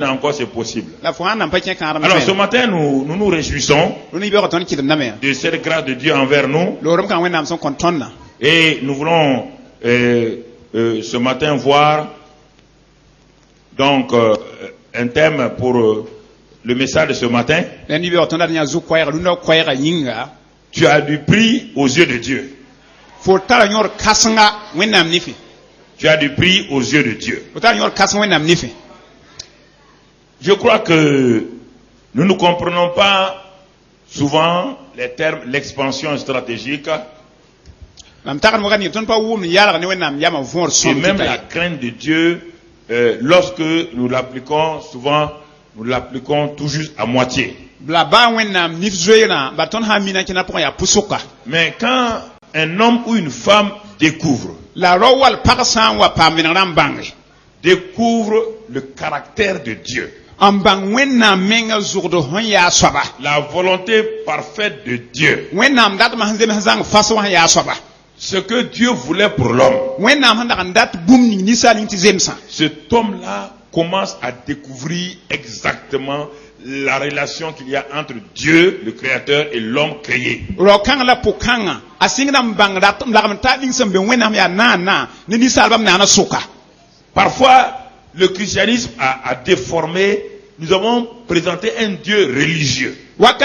encore c'est possible. Alors ce matin, nous nous réjouissons de cette grâce de Dieu envers nous. Et nous voulons ce matin voir donc un thème pour le message de ce matin. Tu as du prix aux yeux de Dieu. Tu as du prix aux yeux de Dieu. Je crois que nous ne comprenons pas souvent les termes, l'expansion stratégique et même la crainte de Dieu. Lorsque nous l'appliquons, souvent nous l'appliquons tout juste à moitié. Mais quand un homme ou une femme découvre le caractère de Dieu, la volonté parfaite de Dieu, ce que Dieu voulait pour l'homme, cet homme-là commence à découvrir exactement la relation qu'il y a entre Dieu, le Créateur, et l'homme créé. Parfois, le christianisme a déformé. Nous avons présenté un Dieu religieux. Parce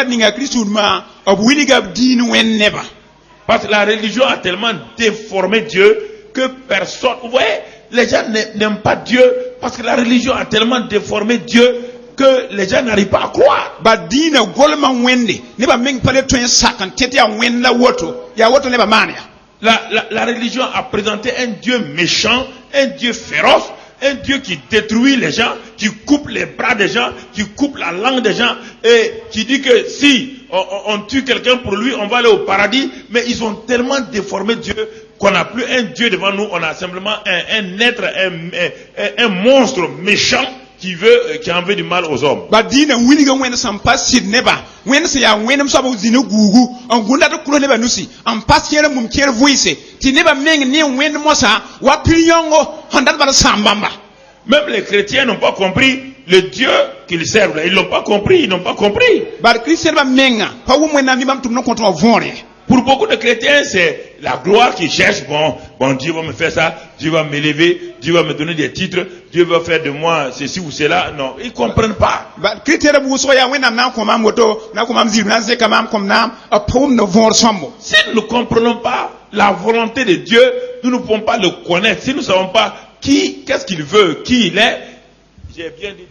que la religion a tellement déformé Dieu que personne... Vous voyez, les gens n'aiment pas Dieu parce que la religion a tellement déformé Dieu que les gens n'arrivent pas à croire. La religion a présenté un Dieu méchant, un Dieu féroce, un Dieu qui détruit les gens, qui coupe les bras des gens, qui coupe la langue des gens, et qui dit que si on tue quelqu'un pour lui, on va aller au paradis. Mais ils ont tellement déformé Dieu qu'on n'a plus un Dieu devant nous, on a simplement un être, un monstre méchant qui en veut du mal aux hommes. Même les chrétiens n'ont pas compris le Dieu qu'ils servent. Ils n'ont pas compris, ils n'ont pas compris. Pour beaucoup de chrétiens, c'est la gloire qu'ils cherchent. Bon, Dieu va me faire ça, Dieu va m'élever, Dieu va me donner des titres, Dieu va faire de moi ceci ou cela. Non, ils ne comprennent pas. Si nous ne comprenons pas la volonté de Dieu, nous ne pouvons pas le connaître. Si nous ne savons pas qu'est-ce qu'il veut, qui il est, j'ai bien dit.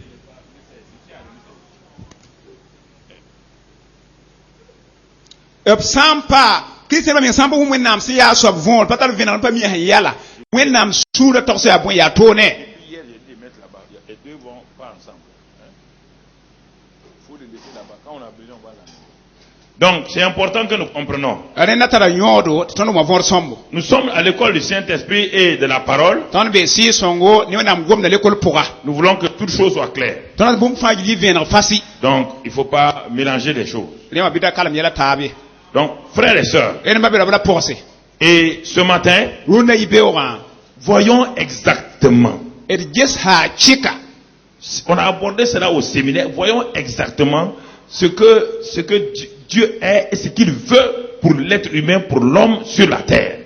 Donc, c'est important que nous comprenions. Nous sommes à l'école du Saint-Esprit et de la parole. Nous voulons que toutes choses soient claires. Donc, il ne faut pas mélanger les choses. Donc, frères et sœurs, et ce matin, voyons exactement. On a abordé cela au séminaire. Voyons exactement ce que Dieu est et ce qu'il veut pour l'être humain, pour l'homme sur la terre.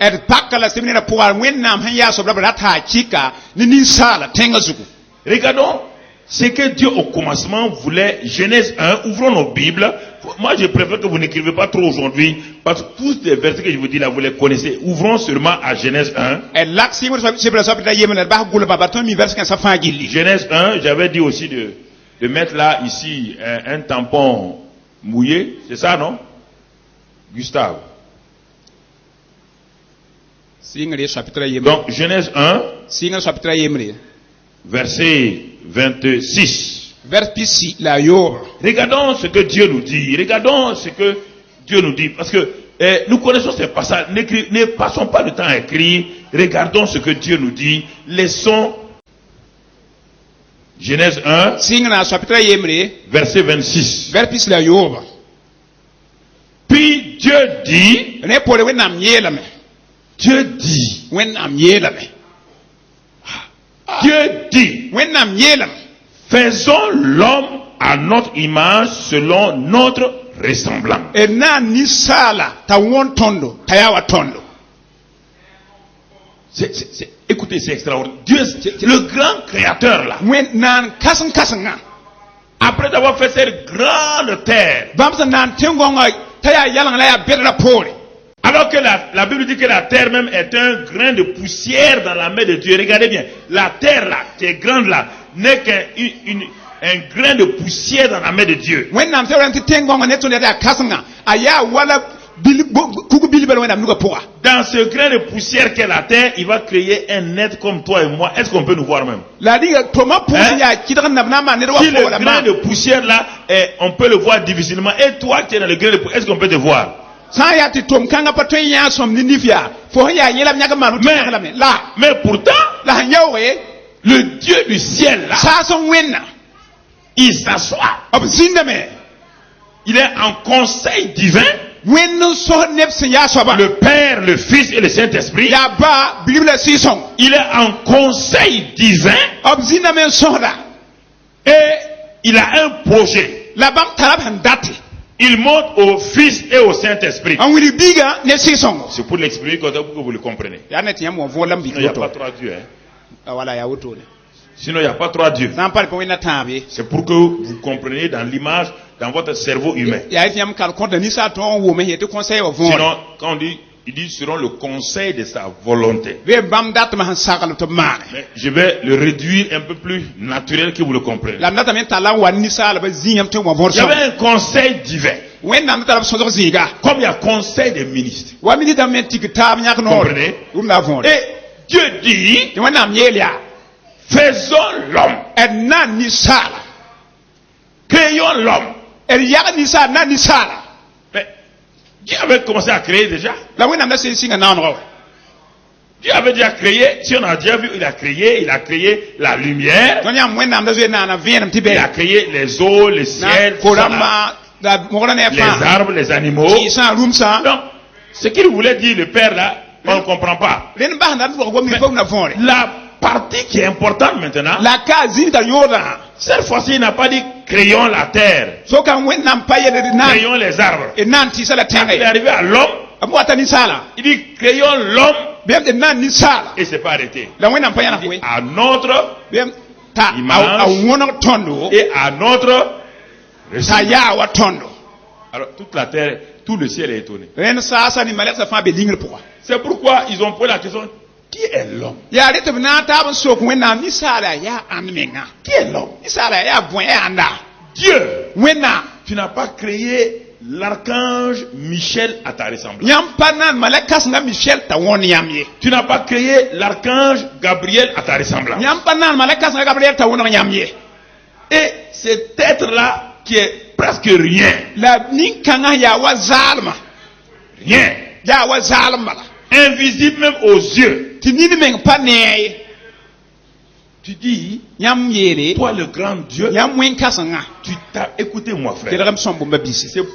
Regardons ce que Dieu au commencement voulait. Genèse 1, ouvrons nos Bibles. Moi je préfère que vous n'écrivez pas trop aujourd'hui, parce que tous les versets que je vous dis là, vous les connaissez. Ouvrons seulement à Genèse 1. Genèse 1, j'avais dit aussi de mettre là, ici, un tampon mouillé. C'est ça, non? Gustave. Donc, Genèse 1, verset 26. Regardons ce que Dieu nous dit. Regardons ce que Dieu nous dit. Parce que nous connaissons ces passages. Ne passons pas le temps à écrire. Regardons ce que Dieu nous dit. Laissons Genèse 1, verset 26. Puis Dieu dit, Faisons l'homme à notre image selon notre ressemblance. Écoutez, c'est extraordinaire. Dieu, le grand créateur là, après avoir fait cette grande terre, alors que la Bible dit que la terre même est un grain de poussière dans la main de Dieu. Regardez bien, la terre là, qui est grande là, n'est qu'un grain de poussière dans la main de Dieu. Dans ce grain de poussière qu'est la terre, il va créer un être comme toi et moi. Est-ce qu'on peut nous voir même? Hein? Si le grain de poussière là, on peut le voir difficilement. Et toi qui es dans le grain de poussière, est-ce qu'on peut te voir? Mais pourtant, le Dieu du ciel là, il s'assoit. Il est en conseil divin. Le Père, le Fils et le Saint-Esprit. Il est en conseil divin. Et il a un projet. Il montre au Fils et au Saint-Esprit. C'est pour l'exprimer pour que vous le compreniez. Il n'y a pas trois dieux. Sinon, il n'y a pas trois dieux. C'est pour que vous compreniez dans l'image, dans votre cerveau humain. Sinon, quand on dit, il dit selon le conseil de sa volonté. Mais je vais le réduire un peu plus naturel que vous le compreniez. Il y avait un conseil divin. Comme il y a conseil des ministres. Comprenez? Et Dieu dit, faisons l'homme. Créons l'homme. Mais Dieu avait commencé à créer déjà. Dieu avait déjà créé. Si on a déjà vu, il a créé la lumière. Il a créé les eaux, les ciels, les arbres, les animaux. Donc, ce qu'il voulait dire le Père là, on ne comprend pas. La partie qui est importante maintenant, cette fois-ci, il n'a pas dit créons la terre, créons les arbres. Il est arrivé à l'homme, il dit créons l'homme, et c'est pas arrêté. Il dit, à notre image et à notre ressemblance. Alors toute la terre, tout le ciel est étonné. C'est pourquoi ils ont posé la question. Qui est l'homme? Qui est l'homme? Dieu. Tu n'as pas créé l'archange Michel à ta ressemblance. Tu n'as pas créé l'archange Gabriel à ta ressemblance. Et cet être-là qui est presque rien. Rien. Invisible même aux yeux. Tu dis, toi le grand Dieu, tu t'as écouté moi frère.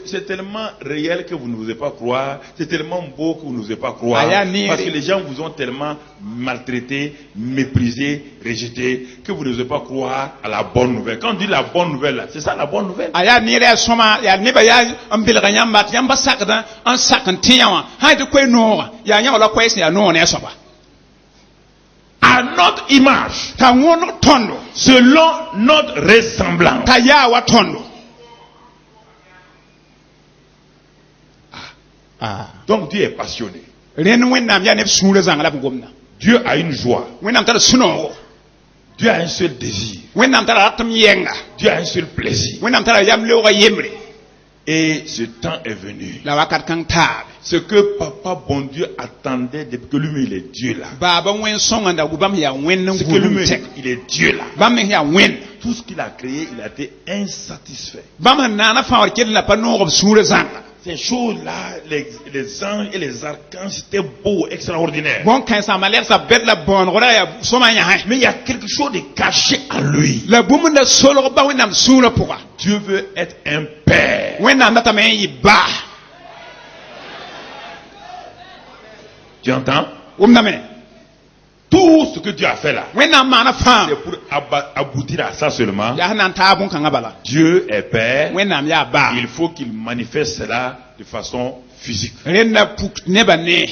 C'est tellement réel que vous ne n'osez pas croire. C'est tellement beau que vous n'osez pas croire. Parce que les gens vous ont tellement maltraité, méprisé, rejeté, que vous n'osez pas croire à la bonne nouvelle. Quand on dit la bonne nouvelle, là, c'est ça la bonne nouvelle. À notre image, selon notre ressemblance. Donc Dieu est passionné. Dieu a une joie. Dieu a un seul désir. Dieu a un seul plaisir. Et ce temps est venu. Ce que Papa bon Dieu attendait depuis que lui il est Dieu là. C'est que lui il est Dieu là. Tout ce qu'il a créé, il a été insatisfait. Ces choses-là, les anges et les archanges, c'était beau, extraordinaire. Mais il y a quelque chose de caché à lui. Dieu veut être un père. Tu entends? tout ce que Dieu a fait là, wẽnnaam maana fãa c'est pour aboutir à ça seulement. yaa sẽn na n taa bõn-kãngã bala Dieu est Père. wẽnnaam yaa baa Il faut qu'il manifeste cela de façon physique. rẽnd na puk nebã ne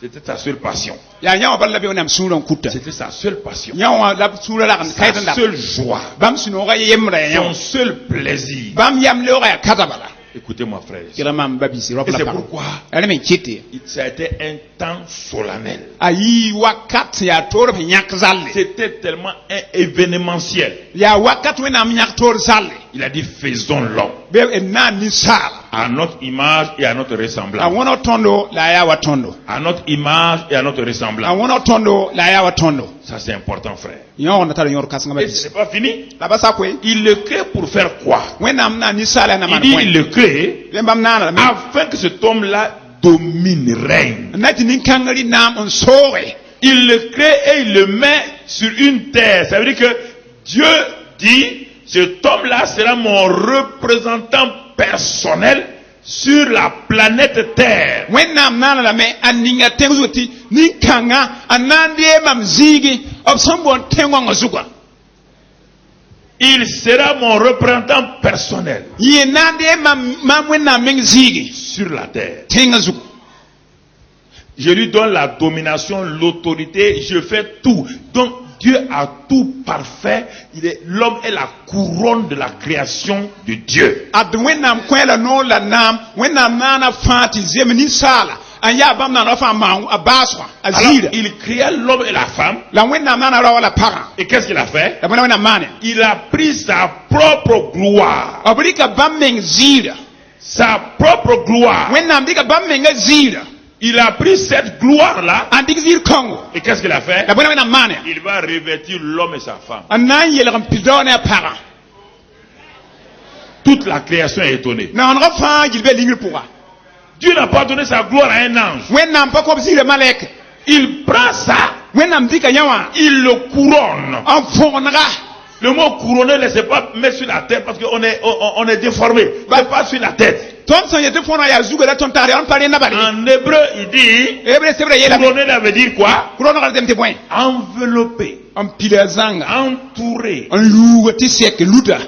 C'était sa seule passion. yaa yã wã bala la be wẽnnaam sũurã n kuta C'était sa seule passion. yã wã la b sũurã rag n kaɩt n Sa da seule joie. bãmb sũ-noogã yembrã ya yã Son wã seul plaisir. bãmb yam leoogã yaa kata bala Écoutez-moi, frère. kɩra mam babisi rob Et la c'est pag pourquoi rẽ me n kɩte ça a été un temps solennel. a yɩ wakat sẽn yaa toor b yãk zalle C'était tellement un événementiel. yaa wakat wẽnnaam yãk toor zalle Il a dit faisons l'homme b d na n ninsaala à notre image et à notre a ressemblance. wõna tõndo la a yaa wa tõndo À notre image et à notre a ressemblance. wõna tõndo la a yaa wa tõndo Ça c'est important, frère. yã wã na tara yõor kãsengã Et babisi ce n'est pas fini. la ba sa koe Il le crée pour faire quoi? wẽnnaam na n ninsaala na Il maan dit bõe il le crée rẽ bãmb naana lame afin que cet homme-là domine, règne. na tɩ nin-kãng rɩ naam n sooge Il le crée et il le met sur une terre. Ça veut dire que Dieu dit, cet homme-là sera mon représentant personnel sur la planète Terre. wẽnnaam naana lame a ninga tẽng zugu tɩ nin-kãngã a na n deemam zĩigi b sẽn boon tẽngõngã zugã Il sera mon représentant personnel yẽ na n deemam mam wẽnnaam meng zĩigi sur la terre. tẽngã zugu Je lui donne la domination, l'autorité, je fais tout. Donc Dieu a tout parfait. L'homme est la couronne de la création de Dieu. ad wẽnnaam kõ la noor la naam wẽnnaam naana fãa tɩ zem ninsaala n yaa bãmb naana fãa maan a baasgã a Alors, ziira il créa l'homme et la femme. la wẽnnaam naana ra wa la pagã Et qu'est-ce qu'il a fait? la bõna wẽnnaam maane Il a pris sa propre gloire. b rɩka bãmb meng ziira Sa propre gloire. wẽnnaam dɩka bãmb menga ziira Il a pris cette gloire-là. n dɩk ziir kãngo Et qu'est-ce qu'il a fait? la bõna wẽnnaam maane Il va revêtir l'homme et sa femme. n na n yelg n pidao ne a pagã Toute la création est étonnée. naonegã fãa gill be lingr pʋga Dieu n'a pas donné sa gloire à un ange. wẽnnaam pa kõb ziira malɛk Il prend ça, wẽnnaam dɩka yã wã il le couronne. n fõgenega Le mot couronner, ne c'est pas mettre sur la tête parce qu'on est, on est déformé. C'est pas sur la tête. tõnd sẽn yetɩ fõna yaa zugã la tõnd tagr yaa n pa rẽnda bale En hébreu, il dit, hebre sebrã yeelame couronner, ça veut dire quoi? kʋrõnegr dem tɩ bõe Enveloppé, n pila zãnga entouré n yuuga tɩ sɛk luta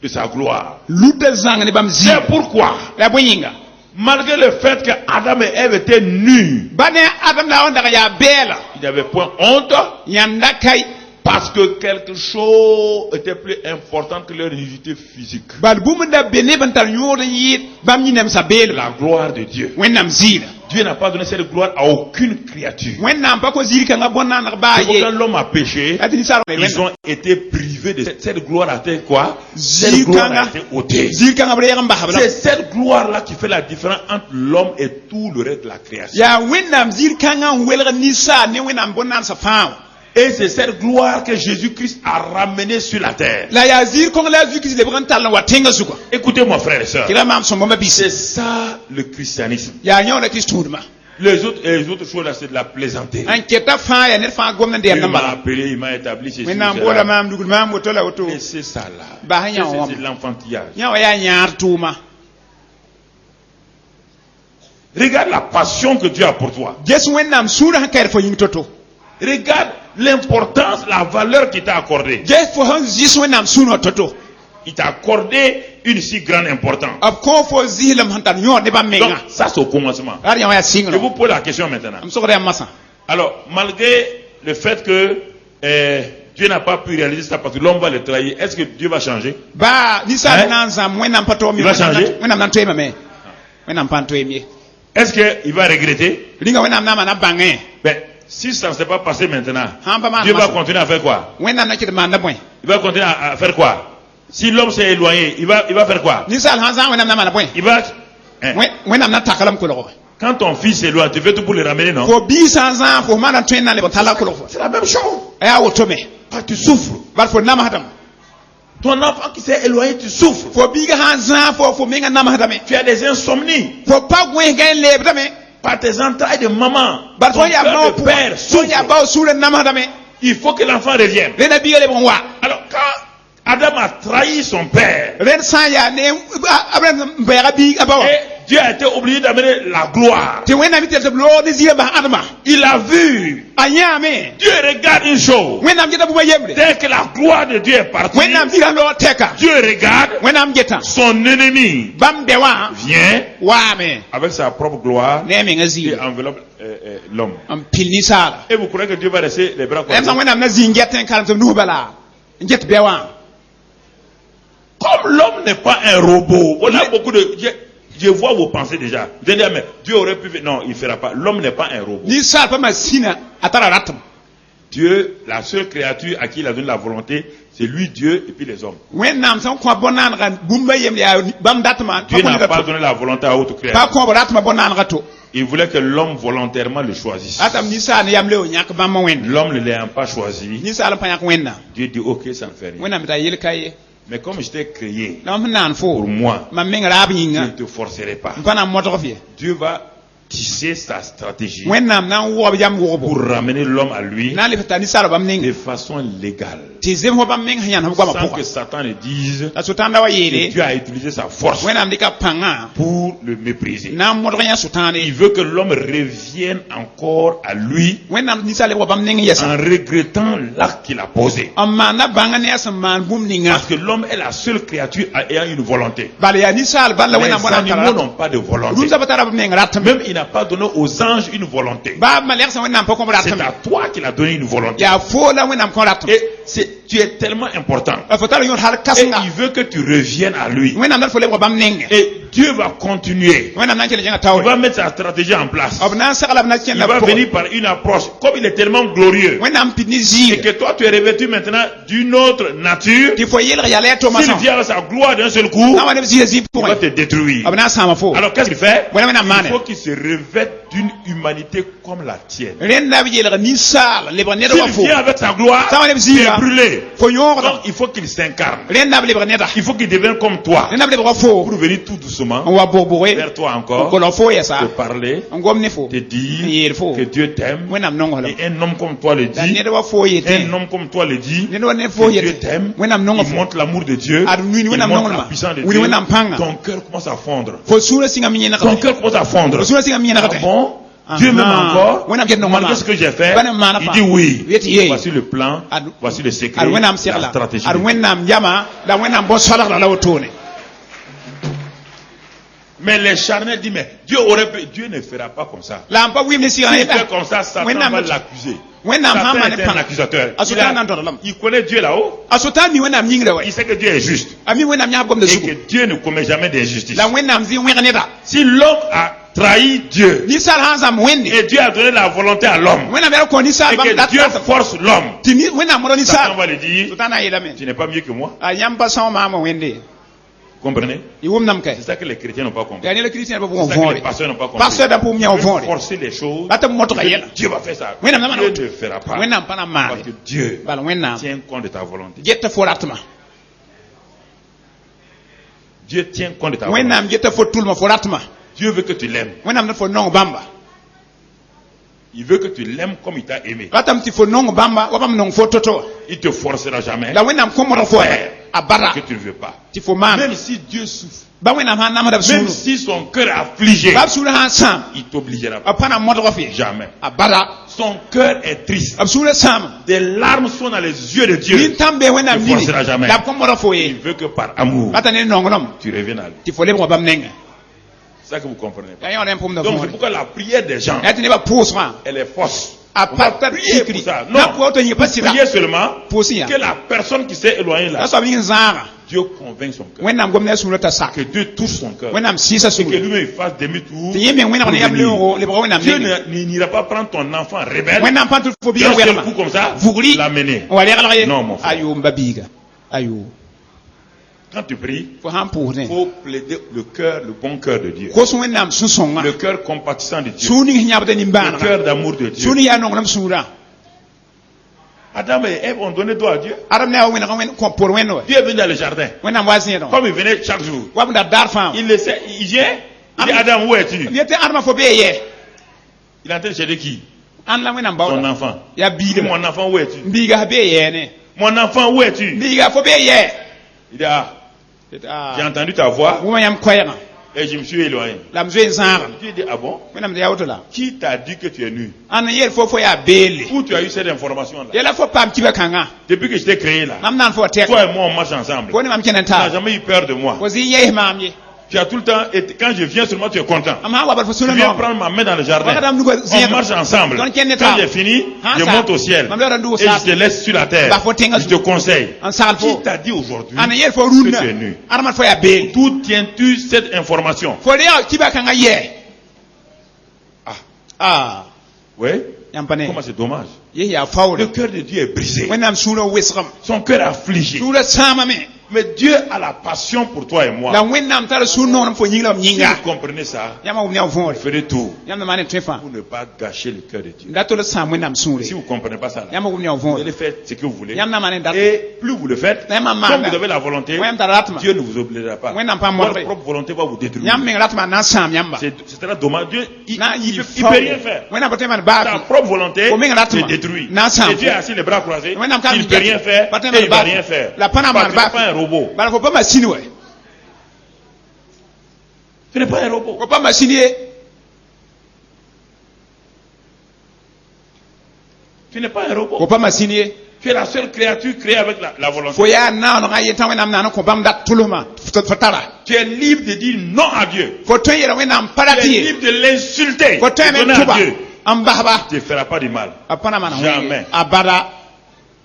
de sa gloire. luta zãng ne bãmb zĩ C'est pourquoi, la bõe yĩnga malgré le fait que Adam et Ève étaient nus, ba ne adam la wẽndg yaa bɛɛla ils n'avaient point honte yãnda kae parce que quelque chose était plus important que leur nudité physique. bal bũmb da be neb n tar yõod n yɩɩd bãmb yĩ-nembsã beelme La gloire de Dieu. wẽnnaam ziira Dieu n'a pas donné cette gloire à aucune créature. wẽnnaam pa kõ ziir kãngã bõn-naaneg baa C'est pourquoi ye l'homme a péché. la tɩ ninsaal Ils ont été privés de cette gloire a été quoi? Cette Ziir gloire a kãngã été ôtée. ziir kãngã b reeg n basb la C'est cette gloire-là qui fait la différence entre l'homme et tout le reste de la création. yaa wẽnnaam ziir kãngã n welg ninsaal ne wẽnnaam bõn-naansã fãa wã Et c'est cette gloire que Jésus-Christ a ramenée sur la terre. la yaa ziir kõng la a zu-kis lebg n tall n wa tẽngã zugã Écoutez-moi, frères et sœurs. tɩ ra maam sõmbãmbã bise C'est ça le christianisme. yaa yãoda tɩ tũudmã Les autres choses là, c'est de la plaisanterie. n keta fãa yaa ned fãa gomd n Dieu deemd n m'a bala appelé, il m'a établi chez wẽnnaam boola maam dugd maam woto la woto Et c'est ça là. Bah, C'est y'a un c'est de l'enfantillage. yã wa yaa yãar tʋʋma Regarde la passion que Dieu a pour toi. ges wẽnnaam sũurã sẽn kaɛd fo yĩng to-to Regarde l'importance, la valeur qu'il t'a accordée. ges fo sẽn zɩs wẽnnaam sũurã to-to Il t'a accordé une si grande importance. b kõ fo zislem sẽn tar yõod ne bãmb Donc, menga ça c'est au commencement. ad yã wa yaa Je sɩngrã vous pose la question maintenant. m sogd yaa masã Alors, malgré le fait que Dieu n'a pas pu réaliser ça parce que l'homme va le trahir, est-ce que Dieu va changer? baa ninsaal Hein? na n zãm wẽnnaam pa toom Il va changer? wẽnnaam na n toeemame wẽnnaam pa n toeem ye Est-ce qu'il va regretter? rĩnga wẽnnaam na n maan a bãngẽ Ben, si ça ne s'est pas passé maintenant, sãn pa maan Dieu va masã continuer à faire quoi? wẽnnaam na kɩt maanda bõe Il va continuer à faire quoi? Si l'homme s'est éloigné, il va faire quoi? ninsaal sãn zã wẽnnaam na n maana bõe Il va... hein, wẽnnaam na n taklem kolgo Quand ton fils s'éloigne, tu fais tout pour le ramener, non? fo bii sã n zã fo maana tõe n na n leb n talla kolg fo C'est la même chose. a yaa woto me Ah, tu souffres. bal fo namsdame Ton enfant qui s'est éloigné, tu souffres. fo biiga sã n zã fo menga namsdame Tu as des insomnies. fo pa gõesga n leebdame Par tes entrailles de maman. bal Ton tõnd yaa cœur bao de père pʋgã tõnd yaa souffre. bao suurã namsdame Il faut que l'enfant revienne. rẽnda biiga leb n wa Alors, quand Adam a trahi son père, rẽd sã n yaa ne abraham n bɛɛga biig a ba wã et Dieu a été obligé d'amener la gloire. te wẽnnaam tɩ tɩ b loog ne zɩã bas ãdmã Il a vu. a yãame Dieu regarde une chose. wẽnnaam geta bũmba yembre Dès que la gloire de Dieu est partie, wẽnnaam zɩga loog tɛka Dieu regarde. wẽnnaam geta Son ennemi bãmb bɛ wã vient waame avec sa propre gloire ne a menga et zɩɩga enveloppe l'homme. n pil ninsaala Et vous croyez que Dieu va laisser les bras m sã croisés? wẽnnaam na zĩig get n karem tɩ b nus bala n get bɛ wã Comme l'homme n'est pas un robot, on a beaucoup de... Je vois vos pensées déjà. Vous allez dire, mais Dieu aurait pu... Non, il ne fera pas. L'homme n'est pas un robot. ninsaal pa masĩnã a tara ratem Dieu, la seule créature à qui il a donné la volonté, c'est lui, Dieu, et puis les hommes. wẽnnaam sẽn kõ bõn-naanegã bũmba yembre yaa bãmb datmã Dieu n'a pas donné la volonté à autre pa créature. kõb ratmã bõn-naanegã to Il voulait que l'homme volontairement le choisisse. atame ninsaal ne yam le o yãk bãmb wẽnna L'homme ne l'ayant pas choisi, ninsaal n pa yãk wẽnnaam Dieu dit, ok, ça ne fait rien. wẽnnaam t'a yel ka ye Mais comme je t'ai créé la mam sẽn naan fo pour moi, mam meng raab je yĩnga ne te forcerai pas. n pa na n modg f ye Dieu va tisser sa stratégie wẽnnaam na n wʋgb yam pour wʋgbo ramener l'homme à lui na n leb t'a ninsaal bãmb de ning façon légale. tɩ zem fo bãmb meng sẽn yãnd f goamã Sans que pʋga Satan ne dise la sʋtãanda wa que yeele Dieu a utilisé sa force wẽnnaam dɩka pãngã pour le mépriser. na n modg yã sʋtãande Il veut que l'homme revienne encore à lui wẽnnaam ninsaal leb wa bãmb ning yɛsa en regrettant l'acte qu'il a posé. n maanda bãnga ne a sẽn maan bũmb ninga Parce que l'homme est la seule créature ayant une volonté. bala yaa ninsaal bãn la Les wẽnnaam bõna n animaux tara n'ont pas de volonté. rũmsã pa tara b meng ratame Même il n'a pas donné aux anges une volonté. baa malɛg sẽn wẽnnaam pa kõb C'est ratame à toi qu'il a donné une volonté. yaa foo la wẽnnaam kõ ratame Et tu es tellement important. fo tara yõod hal Et kãsenga il veut que tu reviennes à lui. wẽnnaam dat fo lebg bãmb nengẽ Et Dieu va continuer. wẽnnaam na n kell zẽnga Il taoore va mettre sa stratégie en place. b na n segla b na Il kẽnda va pʋgẽ venir par une approche. Comme il est tellement glorieux. wẽnnaam pid ne Et zĩiga que toi, tu es revêtu maintenant d'une autre nature. tɩ fo yelg yaa la ya tʋma S'il sã vient avec sa gloire d'un seul coup, na wa neb zĩiga zĩig il va te pʋgẽ détruire. b na n sãama fo Alors qu'est-ce qu'il fait? wẽna wẽnnaam Il maane faut qu'il se revête d'une humanité comme la tienne. rẽnda b yelg ninsaal lebg ned wa S'il fo vient avec sa gloire, sã wa neb il est zĩiga brûlé. fo yõogda Donc il faut qu'il s'incarne. rẽnda b lebg neda Il faut qu'il devienne comme toi. rẽnda b lebg wa fo Pour venir tout n doucement wa bʋg-bʋge vers toi n encore, kolg fo yɛsa te parler, n gom ne fo te n dire yeel fo que Dieu t'aime. wẽnnaam nonglem Et un homme comme toi le la dit. ned wa fo yetẽ Un homme comme toi le dit. ned wa ned fo Que Dieu yetẽ t'aime. wẽnnaam nong Il fo montre l'amour de Dieu. ad wĩnd Il wẽnnaam montre la nonglmã puissance de wĩnd Dieu. wẽnnaam pãnga Ton cœur commence à fondre. fo sũurã sɩngã me Ton yẽnegd cœur commence à fondre. fo sũurã sɩngã me Ah yẽnegdẽ bon? Dieu m'aime encore. wẽnnaam ket nongmã Malgré ce que j'ai fait, Bana maana il pa. dit oui. Yet yee. Voici le plan. Ad- Voici le secret. ad wẽnnaam La segla stratégie. ad de Dieu. wẽnnaam yama la wẽnnaam bõn-soalgda la wotone Mais les charnels disent, mais Dieu aurait pu, Dieu ne fera pas comme ça. la n pa wɩmd ne sɩgã S'il fait comme ça, Satan Wẽnnaam- va l'accuser. wẽnnaam sã n Satan maan est ne un pãng accusateur. a sʋtã na n tõdlem Il connaît Dieu là-haut. a sʋtã mi wẽnnaam yĩngda wa Il sait que Dieu est juste. a mi wẽnnaam yãsb gomda Et zugu que Dieu ne commet jamais d'injustice. la wẽnnaam zĩ wẽg neda Si l'homme a trahi Dieu, ninsaal sã n zãmb wẽnde et Dieu a donné la volonté à l'homme, wẽnnaam yaa kõ ninsaal et bãmb que dat Dieu force l'homme, tɩ wẽnnaam modg Satan ninsaal va lui dire, sʋtã na n yeelame tu n'es pas mieux que moi. a yãmb pa são maamã wẽnde Comprenez? y wʋmdame kɛ C'est ça que les chrétiens n'ont pas compris. yaa ne la kiristẽn pa C'est pʋgẽ ça que les võore pasteurs n'ont pas compris. pasteur da pʋgẽ yã Ils veulent võore forcer les choses. la tɩ b modga yɛla Dieu va faire ça. wẽnnaam na maan Dieu woto ne fera pas. wẽnnaam pa na n Parce maane que Dieu bala wẽnnaam tient compte de ta volonté. geta fo ratmã Dieu tient compte de ta volonté. wẽnnaam geta fo tʋlmã fo ratmã Dieu veut que tu l'aimes. wẽnnaam dat fo nong bãmba Il veut que tu l'aimes comme il t'a aimé. ratame tɩ fo nong bãmba wa bãmb nong fo to-to Il te forcera jamais la wẽnnaam kõ modg fo a bada que tu ne veux pas. tɩ fo maan Même si Dieu souffre, ba wẽnnaam sã n namsda b même sũuru si son cœur est affligé, ba b sũurã sã n sãam il t'obligera a pas. pa na modg f ye Jamais. a bada Son cœur est triste. b sũurã sãam Des larmes sont dans les yeux de Dieu. nin-tãmb bee wẽnnaam Ne nini forcera jamais. la b kõ modg fo Il ye veut que par amour, rata ne nonglem tu reviennes à lui. tɩ fo lebg wa bãmb nenga C'est ça que vous comprenez pas. yaa yõod n pʋmda Donc c'est võore pourquoi la prière des gens, yaa tɩ nebã pʋʋsgã elle est fausse. a On va pa tar prier tikri pour ça. na Non. pʋa woto yẽ pa sɩda Priez seulement pʋʋsẽ ya que la personne qui s'est éloignée la là, soab yĩng zãaga Dieu convainc son cœur. wẽnnaam gom ne a sũurã t'a sak Que Dieu touche son cœur. wẽnnaam sɩɩsa Et que sũurã lui-même il fasse demi-tour. tɩ yẽ meng wẽneg pour ne yam venir. leoogo lebga wẽnnaam Dieu nenge n'ira pas prendre ton enfant rebelle. wẽnnaam pa n tɩ fo D'un biiga seul wɛgma coup comme ça, vugri l'amener. n wa reglg ye Non, mon frère. ayo n ba biiga ayo Quand tu pries, fo sã n pʋʋsdẽ il faut plaider le cœur, le bon cœur de Dieu. kos wẽnnaam sũ-sõngã Le cœur compatissant de Dieu. sũur ning sẽn yãbda Le nimbãanegã cœur d'amour de Dieu. sũur ning yaa nonglem sũurã Adam et Ève ont donné droit à Dieu. adam ne a wa wẽneg kõ por wẽnd wa Dieu est venu dans le jardin. wẽnnaam wa zẽedẽ Comme il venait chaque jour. wa b da daar fãa Il essaie, il vient. Il dit Adam, où es-tu? yẽ tɩ admã fo bee yɛ Il est en train de chercher qui? ãn la wẽnnaam Ton baooda enfant. yaa Il dit, biigã mon enfant, où es-tu? n biiga sã bee yɛɛne Mon enfant, où es-tu? biiga fo bee yɛ Il dit, ah, j'ai entendu ta voix. wẽma yãmb koɛɛgã Et je me suis éloigné. la m zoe n zãagem Dieu dit, ah bon? wẽnnaam tɩ yaa woto la Qui t'a dit que tu es nu? ãn n yeel fo fo yaa beelle Où tu as eu cette information-là? yɛla fo paam kiba kãngã Depuis que je t'ai créé là, mam naan fo wa tɛk toi et moi on marche ensemble. fo ne mam kẽn n Tu n'as taa jamais eu peur de moi. fo zɩ yɛɛs maam ye Tu as tout le temps, et quand je viens seulement, tu es content. mam sã n wa bal fo Tu sũna viens noom prendre ma main dans le Wakati jardin. mnugo On zẽegem marche ensemble. Don kenne Quand ta. j'ai fini, Han je sa. monte au ciel. Mam lora ndugo Et je sa. te laisse sur la terre. Ba fo tenga Je te conseille. n sagl Qui fo t'a dit aujourd'hui ãn n yeel fo que rũndã tu es nu? ãd mat fo yaa beelle D'où tiens-tu cette information? fo le yaa kiba kãngã yɛ Ah, oui? yãmb pa ne Comment c'est dommage. yẽ yaa faoole Le cœur de Dieu est brisé. wẽnnaam sũurã wɩsgem Son cœur est affligé. sũurã sãamame Mais Dieu a la passion pour toi et moi. la wẽnnaam tara sũur noorem fo yĩngrã b Si yĩnga vous comprenez ça, yãmb wʋm ne a võore vous ferez tout yãmb na maan n tõe fãa pour ne pas gâcher le cœur de Dieu. n dat tol d sãam wẽnnaam sũure Si vous ne comprenez pas ça, là, yãmb wʋm ne a vous võore allez faire ce que vous voulez. yãmb na maan n dat Et plus vous le faites, La maman, comme là. vous avez la volonté, wẽnnaam tara ratma Dieu ne vous obligera pas. Wẽnnaam pa Votre mordre. propre volonté va vous détruire. yãmb meng ratma na n sãam yãmba C'est très dommage. Dieu, il na ne yɩ peut rien faire. wẽnnaam pa tõe n maan Ta baak propre volonté Au même te ratma. détruit. Na sam. Et Dieu a assis les bras croisés. Wẽnnaam ka Il ne peut rien faire. Pa tõe n Et il ne maan va rien baak faire. la pa na n Parce maan que tu n'es baak pas un robot. bala fo pa masine wɛ Tu n'es pas un robot. fo pa masine ye Tu n'es pas un robot. fo pa masine ye Tu es la seule créature créée avec la volonté. fo yaa naoonegã yetã wẽnnaam naan n kõ bãmb dat tʋlmã fo tara Tu es libre de dire non à Dieu. fo tõe n yeela wẽnnaam pa rat Tu es ye libre de l'insulter. fo tõe De me donner n à tʋba Dieu. n basba Tu ne feras pas du mal. a pa na maan Jamais. a bada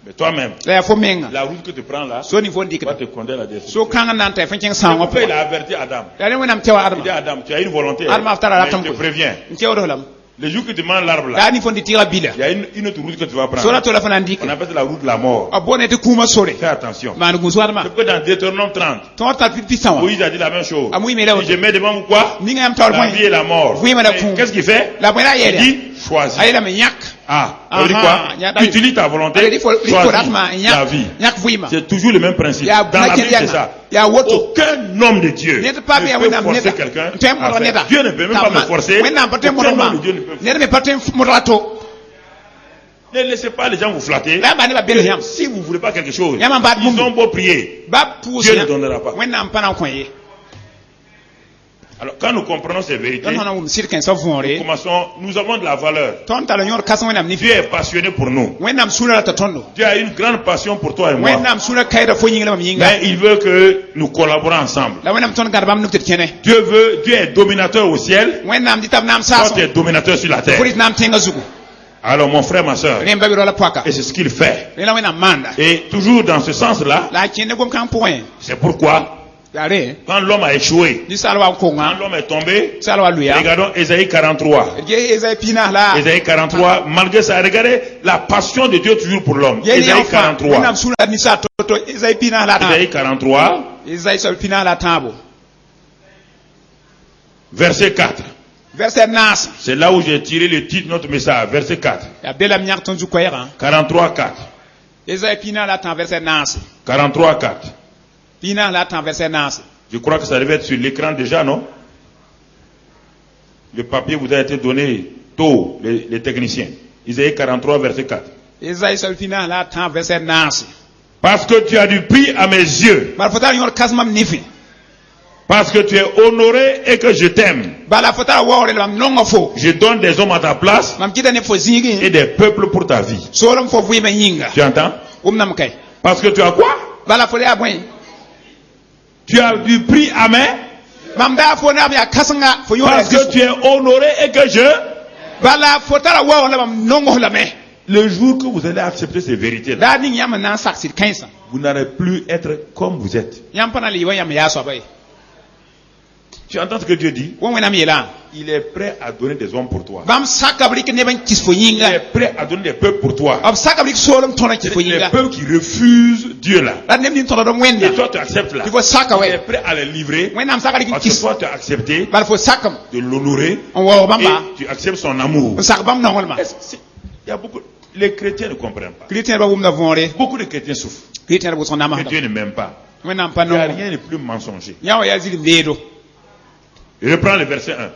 Mais toi-même, la yaa fo menga la route que tu prends là, so ni fo n va dɩkda te conduire à la destruction. so kãng n na n tɩ fõ kẽng C'est sãn wã pourquoi il pʋga a averti Adam. yaa ne wẽnnaam tɛ wa Il dit adma Adam, tu as une volonté. Adam a fait la Mais raton je te pour- préviens. n tɛoodf lame Le jour que tu manges l'arbre là, yaa ni fo n dɩ tɩgã bila il y a une autre route que tu vas so prendre. la tola fo na n dɩke On appelle ça la route de la mort. a boone tɩ kũumã sore Fais attention. maan gũs wadmã C'est pourquoi dans Deutéronome 30, tõor tar pɩ-sã wã Moïse a dit la même chose. Ah oui, mais là, Et je mets devant vous quoi? ninga yãmb taoor La vie et la mort. Oui, mais la Et cour. qu'est-ce qu'il fait? la bõe la a Il yɛɛl dit choisis. a yeelame yãk Ah, ça veut dire Ah, quoi? il y a- Tu utilises ta volonté, ale rɩ fo choisis ratmã n la vie. yãk vɩɩmã C'est toujours le même principe. yaa Dans la na Bible, kẽnd c'est ça. yaa woto Aucun homme de Dieu ned pa bɩ ne yaa peut wẽnnaam forcer neda quelqu'un n tõe n à modg faire. neda Dieu ne peut même pas me forcer. wẽnnaam pa tõe n Aucun modg homme ma de Dieu ne peut ned me pa tõe n modg a to Ne laissez pas les gens vous flatter. la yaa baa nebã bels yãmb Si vous ne voulez pas quelque chose, Y'a ma batte ils boum. ont beau prier. ba pʋʋs Dieu ne donnera pas. wẽnnaam pa na n kõ ye Alors, quand nous comprenons ces vérités, tõnd sã na wʋm sɩd kẽnsã võore nous avons de la valeur. tõnd tara yõod kãsem wẽnnaam ne Dieu est passionné pour nous. wẽnnaam sũurã rata tõndo Dieu a une grande passion pour toi et moi. wẽnnaam sũurã kaɛɛda fo yĩngrãm yĩnga Mais il veut que nous collaborons ensemble. la wẽnnaam tõnd gãd bãmb nig tɩ d kẽne Dieu est dominateur au ciel. wẽnnaam dɩ tab naam Toi, saasẽ tu es dominateur sur la fo terre. rɩt naam tẽngã zugu Alors, mon frère, ma soeur, rẽ n ba be roala poaka et c'est ce qu'il fait. rẽ la wẽnnaam maanda Et toujours dans ce sens-là, la a kẽnde gom-kãng pʋgẽ c'est pourquoi, yaa rẽ quand l'homme a échoué, ninsaal wa n quand konga l'homme est tombé, ninsaal wa lʋya regardons Ésaïe 43. d ge ezai pĩnaas la Ésaïe 43, malgré ça, regardez la passion de Dieu toujours pour l'homme. yel Ésaïe yã fãa 43. wẽnnaam sũurã ninsaal to ezai pĩnaas la Ésaïe 43, ezai soab pĩnaas la tãabo verset 4. verset naas C'est là où j'ai tiré le titre de notre message, verset 4. yaa be lame yãk tõnd zu-koɛɛgã 43, 4. ezai pĩnaas la tã verset naase 43, 4. pĩnaas la tã verset naase Je crois que ça devait être sur l'écran déjà, non? Le papier vous a été donné tôt, les techniciens. Isaïe 43, verset 4. ezai soab pĩnaas la tã verset naase Parce que tu as du prix à mes yeux, bala fo tara yõod kãsemam nifẽ parce que tu es honoré et que je t'aime. bala fo tara waoore la mam nonga fo Je donne des hommes à ta place mam kɩta ne fo et zĩigẽ des peuples pour ta vie. soolem fo vɩɩmã yĩnga Tu entends? wʋm nam kɛ Parce que tu as quoi? bala fo yaa bõe Tu as du prix à mes, mam daa fo ne b yaa kãsenga fo parce que yõod tu es honoré et que je... bala fo tara waoor la mam nongos lame Le jour que vous allez accepter ces vérités-là, daa ning yãmb n na n sak sɩd kãensã vous n'allez plus être comme vous êtes. yãmb pa na le yɩ wa yãmb yaa soaba ye Tu entends ce que Dieu dit? wa wẽnnaam yeelã Il est prêt à donner des hommes pour toi. bãmb saka b rɩk neb n kɩs fo Il yĩnga est prêt à donner des peuples pour toi. b saka b rɩk soolem tõr n kɩs fo Les yĩnga peuples qui refusent Dieu là. la neb nin tõdd m wẽnda Et toi tu acceptes là. tɩ fo saka Il est wɛ prêt à les livrer. wẽnnaam saka rɩk n Parce que kɩs toi tu as accepté bala fo sakam de l'honorer n waoog et bãmba tu acceptes son amour. n sak bãmb nonglmã Il y a beaucoup. Les chrétiens ne comprennent pas. kritẽedbã wʋmda võore Beaucoup de chrétiens souffrent. kritẽed wʋsg Que namasda Dieu ne m'aime pas. wẽnnaam pa Il n'y a nong rien de plus mensonger. yã wa yaa zĩg leedo Je reprends le verset 1.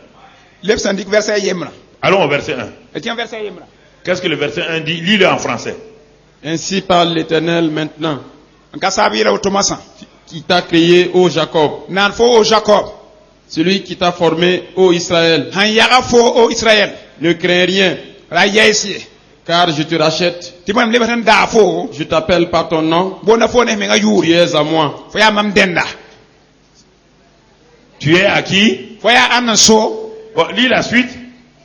leb sẽn dɩk verset yembrã Allons au verset 1. d tẽ verset yembrã Qu'est-ce que le verset 1 dit? Lis-le en français. Ainsi parle l'Éternel maintenant, n ka saab yɩla woto masã qui t'a créé, ô Jacob. naan fo o jacob Celui qui t'a formé, ô Israël, Han yaga fo o Israël. ne crains rien, Ra yesi. car je te rachète. Ti mon lebatan da fo. Je t'appelle par ton nom. Bona fo ne me nga Tu yuri. es à moi. Fo ya mam denda. Tu es à qui? Fo ya an so. Bon, lis la suite.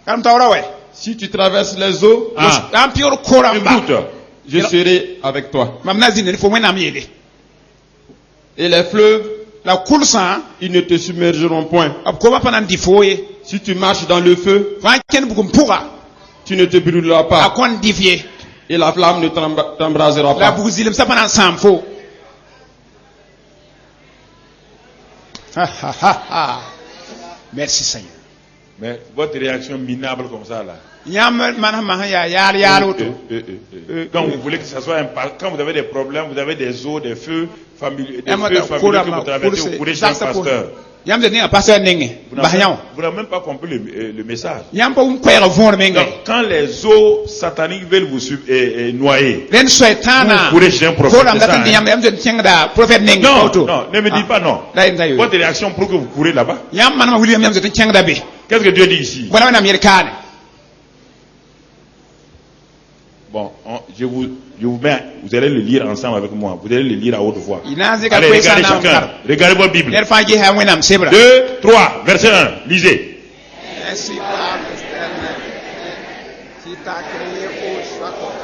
Kam tawra we. Si tu traverses les eaux, Ah. Am pior koramba. Écoute. je serai avec toi. Mam nazine fo wenam yede. Et les fleuves, La kulsa ils ne te submergeront point. ab ko ba panan di foye. Si tu marches dans le feu, Fa ken bugum puga. tu ne te brûleras pas. Akon divie. Et la flamme ne t'embrasera La pas. buguzilim sa panan sam fo. Ha ha ha ha. Merci Seigneur. Mais votre réaction minable comme ça là. Yam man ma ya yar yar auto. Quand vous voulez que ça soit quand vous avez des problèmes, vous avez des eaux, des feux familiaux, des Yam feux da familiaux kura que ma vous traversez, vous courez chez un pasteur. Yam de ne pasteur nenge. Vous Ba yaw. n'avez même pas compris le message. Yam pa un kwera von menga. Donc, quand les eaux sataniques veulent vous noyer, Len soetana. Vous courez chez un prophète, Kura c'est ça, mda hein? yam de tienga da prophète nenge non, auto. non, ne me dites pas non. Da yin tayo. Votre réaction pour que vous courez là-bas. Yam man ma William yam de tienga da be. Qu'est-ce que Dieu dit ici? Bona na Amerikane. Bon, je vous mets, vous allez le lire ensemble avec moi. Vous allez le lire à haute voix. Inaze ka Allez, kwesa regardez na chacun. mkar. Regardez votre Bible. Ler fa ji ha wenam sebra. 2, 3, verset 1. Lisez. Ainsi parle l'Éternel, qui t'a créé ô Jacob,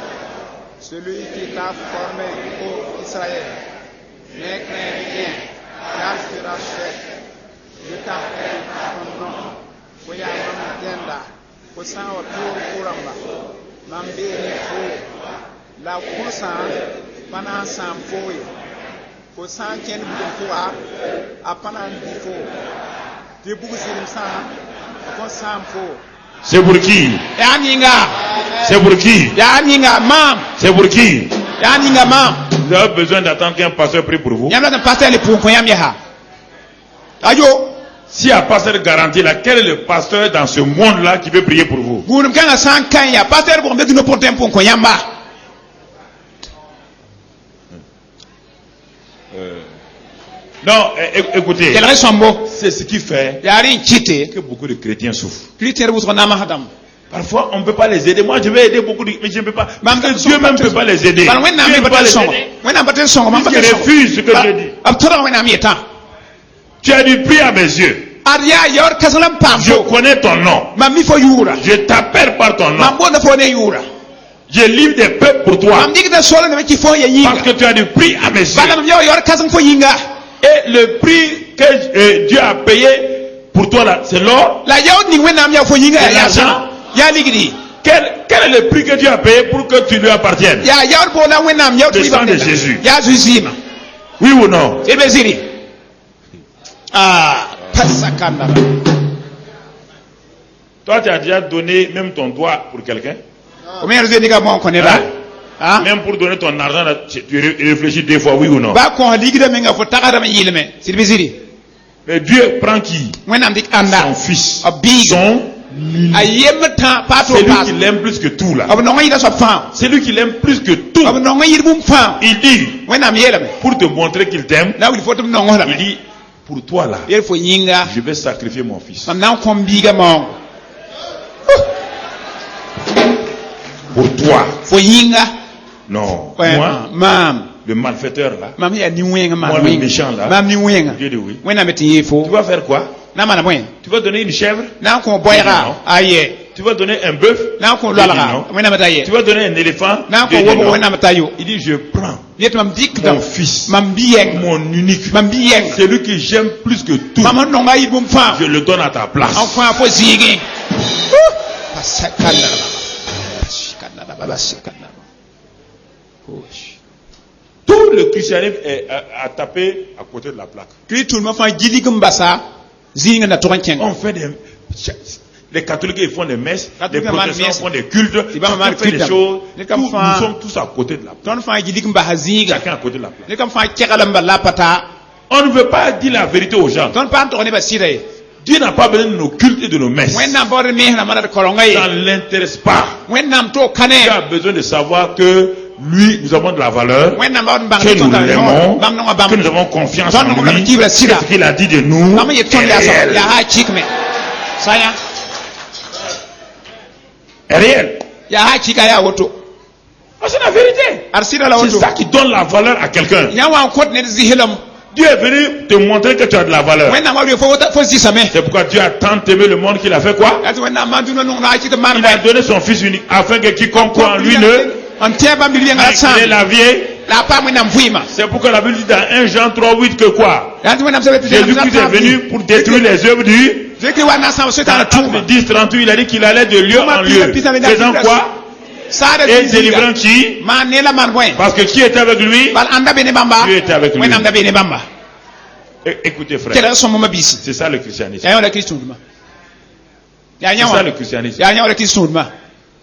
celui qui t'a formé ô Israël. Ne crains rien, car je te rachète. Je t'appelle par ton nom. Foya mam denda, fosan o tour kuramba. Mam beni fo, la kursan panan sam foye. Fosan ken bugum foa, a panan di fo. Te bugusirim san, kon sam fo. C'est pour qui? Yaninga, C'est pour qui? yaninga mam, C'est pour qui? yaninga mam. Vous avez besoin d'attendre qu'un pasteur prie pour vous. Yamla de pasteur le pour koyam yaha. Ayo, Si un pasteur garantit là, quel est le pasteur dans ce monde-là qui veut prier pour vous? gourum kanga san kanya, pasteur pour mettre nos portes pour koyamba. Non, écoutez, Quel ressemble, c'est ce qui fait yari chite, que beaucoup de chrétiens souffrent. critère vous on hadam. Parfois, on ne peut pas les aider. Moi, je vais aider beaucoup de... Mais je ne peux pas. Parce que Mam- Dieu même ne peut pas les aider. Par when Dieu na ne me peut pas batel les songo. aider. When na batel songo, mam Puisque batel songo. refuse ce que Dieu dit. Abtora when am yeta. Tu as dû prier à mes yeux. Aria yor kasalam Je pamfo. connais ton nom. Mam mi fo yura. Je t'appelle par ton nom. Mam bona fo ne yura. Je livre des peuples pour toi. Mam digda solo ne ki fo ya Parce yinga. que tu as dû prier à mes yeux. Bana yo yor kasam fo yinga. Et le prix que Dieu a payé pour toi là, c'est l'or. La yaw ni when am ya fo yinga Et ya l'argent? sa. Ya ligidi. Quel est le prix que Dieu a payé pour que tu lui apprennes? Ya yor bona when am ya Le sang de Jésus. Ya zuzima. Oui ou non? Ebe ziri. Ah, pasakanda. Toi, tu as déjà donné même ton doigt pour quelqu'un. Combien de diga mon connaît là? Hein? Même pour donner ton argent, là, tu réfléchis 2 fois, oui ou non? Ba ko ligida menga fo takada me yilme. Sirbe ziri. Mais Dieu prend qui? When am dik anda. Son fils. A big. Son Ayemta pato C'est lui pas. qui l'aime plus que tout là. Ab no ngi da so fam. C'est lui qui l'aime plus que tout. Ab no ngi yirbum fam. Il dit, When am yelame. pour te montrer qu'il t'aime, Na wil fotum no ngora. il dit, pour toi là, Yer fo yinga. je vais sacrifier mon fils. Mam na ko biga mo. Pour toi. Fo yinga. Non. Ouais, Moi, mam. le malfaiteur là, Mam ya ni wenga mam. Moi, le méchant, là. Mam ni wenga. Dieu dit oui. When am eti fo. Tu vas faire quoi? Na mana moyen. Tu vas donner une chèvre? Na ko Non. boyra. Aye. Tu vas donner un bœuf? Na ko Dieu dit lalaga. non. When am taye. Tu vas donner un éléphant? Na ko Dieu dit wobo non. when am tayo. Il dit, je prends Yet mam dik da. mon fils, Mam bieng. mon unique, Mam bieng. celui que j'aime plus que tout. Mama no ngi yirbum fam. Je le donne à ta place. Enfin fo zigi. Pasakanda. Pasakanda baba sikanda. Tout le christianisme a tapé à côté de la plaque. Kritul ma fa jili gambasa zinga na toranken. On fait des... Les catholiques ils font des messes, les Catholiques protestants messent. font des cultes, Ils vont chacun faire fait des culte. choses. Les Tous- enfants- nous sommes tous à côté de la plaque. Ton fa jili gamba zinga. Chacun à côté de la plaque. Ne kam fa kegalamba la pata. On ne veut pas dire la vérité aux gens. Ton pa to ne ba sire. Dieu n'a pas besoin de nos cultes et de nos messes. When na bor me na mara ko Ça ngai. ne l'intéresse pas. When nam to Dieu kane. a besoin de savoir que lui, nous avons de la valeur, que nous l'aimons, que nous avons confiance en lui, que ce qu'il a dit de nous est réel. Est réel. C'est la vérité. C'est ça qui donne la valeur à quelqu'un. Dieu est venu te montrer que tu as de la valeur. C'est pourquoi Dieu a tant aimé le monde qu'il a fait quoi? Il a donné son fils unique afin que quiconque croit en lui ne ait la vie. C'est pourquoi la Bible dit dans 1 Jean 3:8 que quoi? Jésus-Christ est venu pour détruire les œuvres du. Dans Actes 10:38, il a dit qu'il allait de lieu en lieu. Faisant quoi? Et délivrant qui? Parce que qui était avec lui? Dieu était avec lui. Écoutez frère, c'est ça le christianisme. C'est ça le christianisme.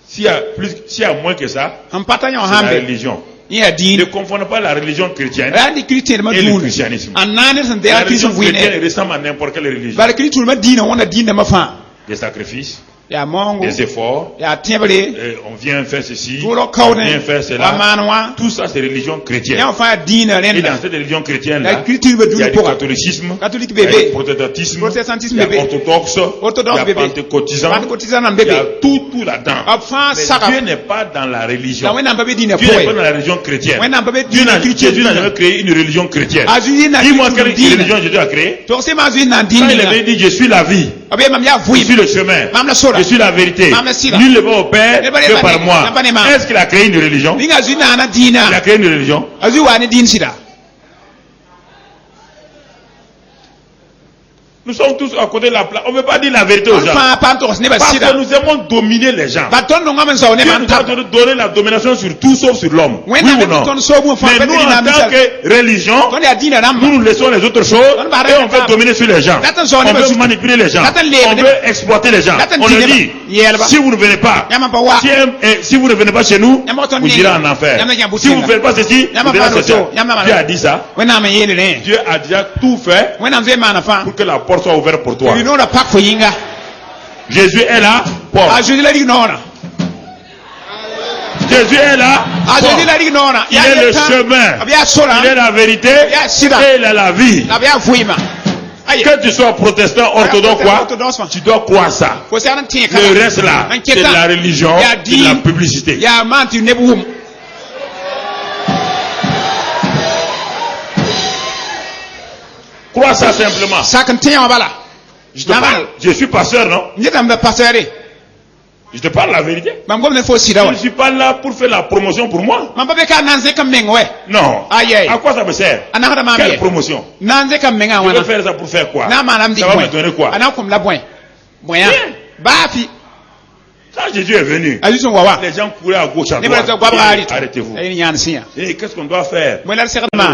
S'il y a moins que ça, c'est la religion. Ne confondez pas la religion chrétienne et le christianisme. La religion chrétienne ressemble à n'importe quelle religion. Des sacrifices, des efforts, on vient faire ceci, on vient faire cela. Tout ça c'est religion chrétienne. Et dans cette religion chrétienne là, il y a du catholicisme, il y a du protestantisme, il y a orthodoxe, il y a pentecôtisant, il y a tout là-dedans. Mais Dieu n'est pas dans la religion. Dieu n'est pas dans la religion chrétienne. Jésus n'a jamais créé une religion chrétienne. Dis-moi quelle religion Jésus a créée. Quand il avait dit je suis la vie, je suis le chemin, je suis la vérité, nul ne va au Père que par moi. Est-ce qu'il a créé une religion? Il a créé une religion. Nous sommes tous à côté de la place. On ne veut pas dire la vérité aux gens. Parce que nous aimons dominer les gens. Dieu nous a donné la domination sur tout sauf sur l'homme. Oui ou non? Mais nous, en tant que religion, nous laissons les autres choses et on veut dominer sur les gens. On veut manipuler les gens. On veut exploiter les gens. On leur dit, si vous ne venez pas, si vous ne venez pas chez nous, vous irez en enfer. Si vous ne faites pas ceci, vous irez en enfer. Dieu a dit ça. Dieu a déjà tout fait pour que la porte soit ouverte pour toi. Jésus est là. Jésus est là. Il est le chemin. Il est la vérité. Et il est la vie. Que tu sois protestant, orthodoxe, quoi, tu dois croire ça. Le reste là, c'est de la religion, c'est de la publicité. Crois ça simplement. Je te parle. Je suis pasteur, non? Je te parle la vérité. Je ne suis pas là pour faire la promotion pour moi. Non. À quoi ça me sert? Quelle promotion? Je veux faire ça pour faire quoi? Ça va me donner quoi? Quand Jésus est venu, les gens couraient à gauche, à droite. Arrêtez-vous. Et qu'est-ce qu'on doit faire? Au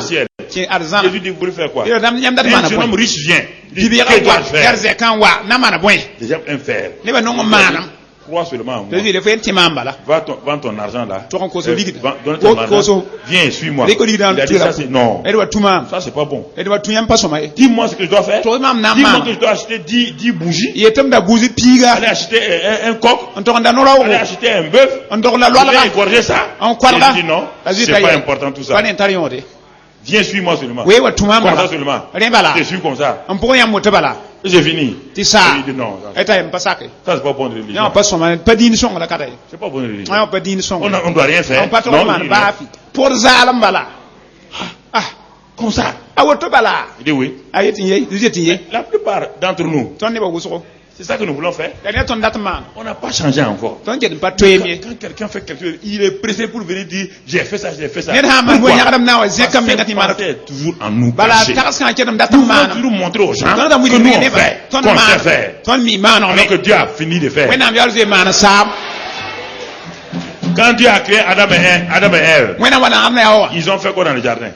ciel. Jésus dit, vous voulez faire quoi? Un jeune homme riche vient. Que dois-je faire? Les gens aiment faire. Crois seulement en moi. Vends ton argent là. Donne ton argent. Viens, suis-moi. Il a dit ça, c'est non. Ça, c'est pas bon. Dis-moi ce que je dois faire. Dis-moi que je dois acheter 10 bougies. Aller acheter un coq. Aller acheter un bœuf. Je vais égorger ça. Jésus dit non. C'est pas important tout ça. Viens, suis-moi seulement. Comme ça seulement. Je suis comme ça. J'ai fini. Il dit non. Ça, c'est pas bonne religion. C'est pas bonne religion. On doit rien faire. Comme ça. Il dit oui. La plupart d'entre nous, c'est ça que nous voulons faire. On n'a pas changé encore. Quand quelqu'un fait quelque chose, il est pressé pour venir dire j'ai fait ça, j'ai fait ça. Pourquoi? Parce que c'est toujours en nous caché. Nous voulons toujours montrer aux gens que nous on fait, qu'on sait faire. Alors que Dieu a fini de faire. Quand Dieu a créé Adam et Ève, ils ont fait quoi dans le jardin?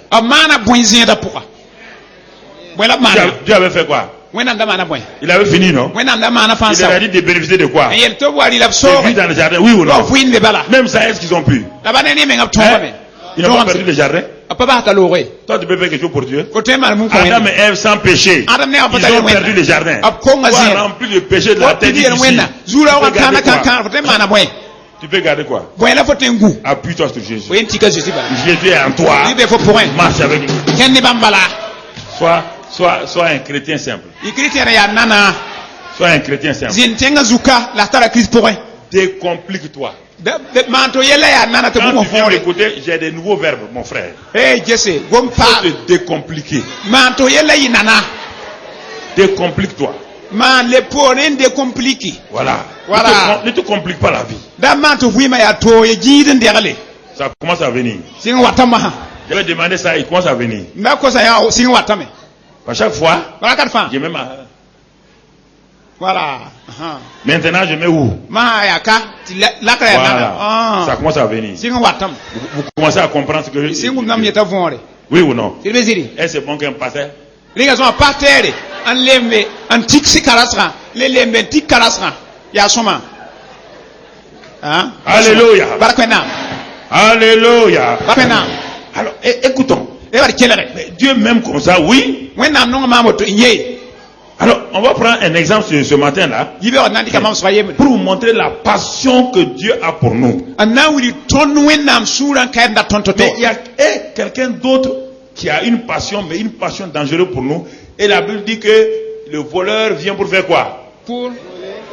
Dieu avait fait quoi? Il avait fini, non? Il a dit de bénéficier de quoi? De vie dans le jardin, oui ou non? Même ça, est-ce qu'ils ont pu? Ils n'ont pas perdu le jardin? Toi, tu peux faire quelque chose pour Dieu? Adam et Ève sans péché, ils ont perdu le jardin. Toi, rempli de péché de la tête d'ici. Tu Tu peux garder quoi? Voyez la photo ngu. Appuie-toi sur Jésus. Voyez tika Jésus bala. Jésus est en toi. Ibe fo point. Marche avec lui. Ken ne bambala. Sois un chrétien simple. Ikritia ya nana. Sois un chrétien simple. Zin tenga zuka la tara Christ point. Décomplique-toi. Manto yela ya nana te Quand bumo tu viens fore. m'écouter, j'ai des nouveaux verbes, mon frère. Eh Jesse, gom Faut pa. te décompliquer. Manto yela yi nana. Décomplique-toi. Man le ponen de compliqué. Voilà. Voilà. Ne te complique pas la vie. Da manto fuima ya to ye jiden derale. Ça commence à venir. Sing watama. Je vais demander ça, il commence à venir. Na ko sa ya sing watame. À chaque fois, Voilà quatre fois. je mets Voilà. Maintenant, je mets où? Ma ya ka ti la ka ya Voilà. nana. Ça commence à venir. Sing watam. Vous commencez à comprendre ce que Sing nam yeta vonre. Oui ou non? Il beziri. Est-ce c'est bon qu'un pasteur? Les gars sont par terre. En lembe, en tiksi karasra. Les lembe tik karasra. Ya soma. Hein? Alléluia. Barakwena. Alléluia. Barakwena. Alors, écoutons. Et bar kelere. Mais Dieu m'aime comme ça, oui. Wena non ma moto inye. Alors, on va prendre un exemple ce matin-là Yibe on nandi kamam soyé. pour vous montrer la passion que Dieu a pour nous. Anna wili ton wenam suran kaenda tontoto. Mais il y a quelqu'un d'autre qui a une passion, mais une passion dangereuse pour nous. Et la Bible dit que le voleur vient pour faire quoi? Pour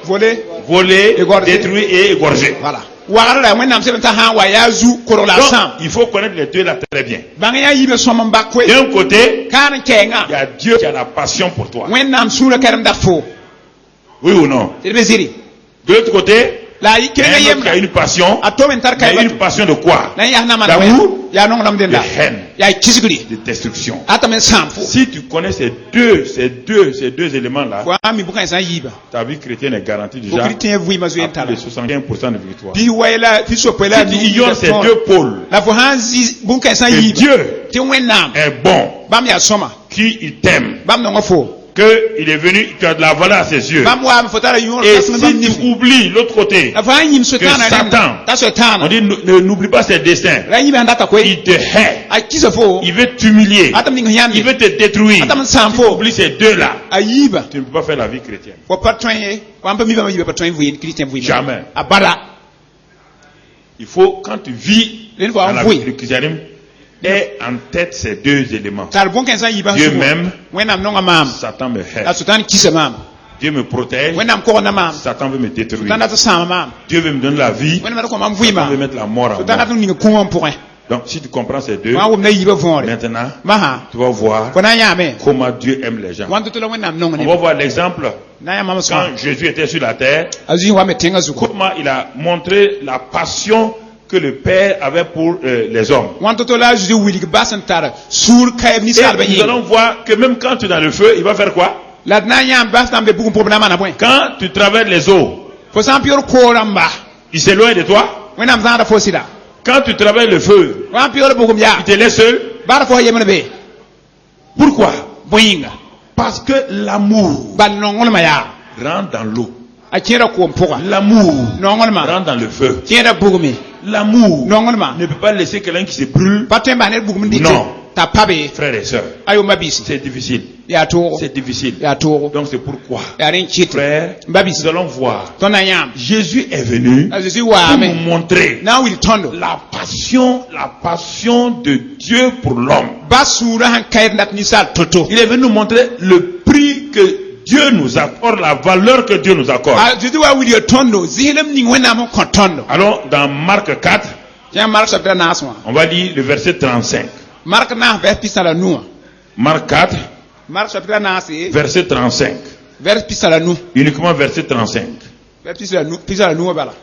voler. Voler, Égorger. détruire et égorger. Voilà. Wagara la wenam se ta han wa yazu korola Donc, sam. il faut connaître les deux là très bien. Bangaya yibe somam bakwe. D'un côté, Kan kenga. il y a Dieu qui a la passion pour toi. Wenam sura karam dafo. Oui ou non? Il beziri. De l'autre côté, La il y ikenga a un autre qui yemna. a une passion, Atom entar mais kay une passion de quoi? na ya na man D'amour, ya non lam de den la haine, ya kisgri de destruction. atamen samfo Si tu connais ces deux éléments-là, wa mi bukan san yiba ta vie chrétienne est garantie o déjà kritin vui mazu à entala plus de 75% de victoire. bi wayla fi sopela Si tu ignores ces deux pôles, la fo hanzi bukan san que yiba Dieu ti wenam est bon, bam ya soma qui il t'aime, bam no ngofo qu'il est venu, qu'il a de la valeur à ses yeux. bam wa fotara yon Et tasna bam si ni tu oublies l'autre côté, la fa yim sotana Satan, ta on sotana dit n'oublie pas ses destins. la yiba ndata ko Il te hait, a kisafo il veut t'humilier, atam ni ngyan il veut te détruire. atam Si tu samfo oublies ces deux-là, a yiba tu ne peux pas faire la vie chrétienne. wa patron ye wa mpa mi ba yiba patron vui kritin vui Jamais. abara Il faut, quand tu vis Len fois dans la oui. vie du christianisme, aie en tête ces deux éléments. tar bon kan san yiba Dieu m'aime, wenam no ngam Satan me hait. a sotan kisa mam Dieu me protège, wenam ko na mam Satan veut me détruire. tanda ta sama mam Dieu veut me donner la vie, wenam ko mam vui Satan veut ma mettre la mort en sotan ta moi. ni ko on point Donc si tu comprends ces deux, wa wom na yiba vore maintenant, maha tu vas voir ko na yame comment Dieu aime les gens. wan to la wenam no On ngene va voir l'exemple na ya mam so quand Jésus était sur la terre, azu wa metenga zuko comment il a montré la passion que le Père avait pour les hommes. wan to la ju wili basan tar sur kayb ni Et sal ba nous yi allons voir que même quand tu es dans le feu, il va faire quoi? la na yam bas nam be bukum problème na point Quand tu traverses les eaux, fo san pior ko ramba il s'éloigne de toi. wenam zanda fo sida Quand tu traverses le feu, wan pior bukum ya il te laisse seul. bara fo yemna be Pourquoi? boyinga Parce que l'amour ban no ngol ma ya rentre dans l'eau. a kira ko mpoka L'amour no ngol ma rentre dans le feu. kira bugumi L'amour no ngol ma ne peut pas laisser quelqu'un qui se brûle, patin ba ne bugum dite Non. ta pabe frères et sœurs. ayo mabisi C'est difficile. ya to C'est difficile. ya to Donc c'est pourquoi, ya ren chit frères, mabisi nous allons voir. to na yam Jésus est venu azuzi wa pour nous me montrer na wil tondo la passion de Dieu pour l'homme. basura han kayr ndat ni sal toto Il est venu nous montrer le prix que Dieu nous accorde, la valeur que Dieu nous accorde. azuzi wa wil tondo zihelem ni wena mo kon tondo Alors, dans Marc 4, ya mark sabta na aswa on va lire le verset 35. mark na vers pisala nu Marc 4, mark sabta na ase verset 35. vers pisala nu Uniquement verset 35. vers pisala nu bala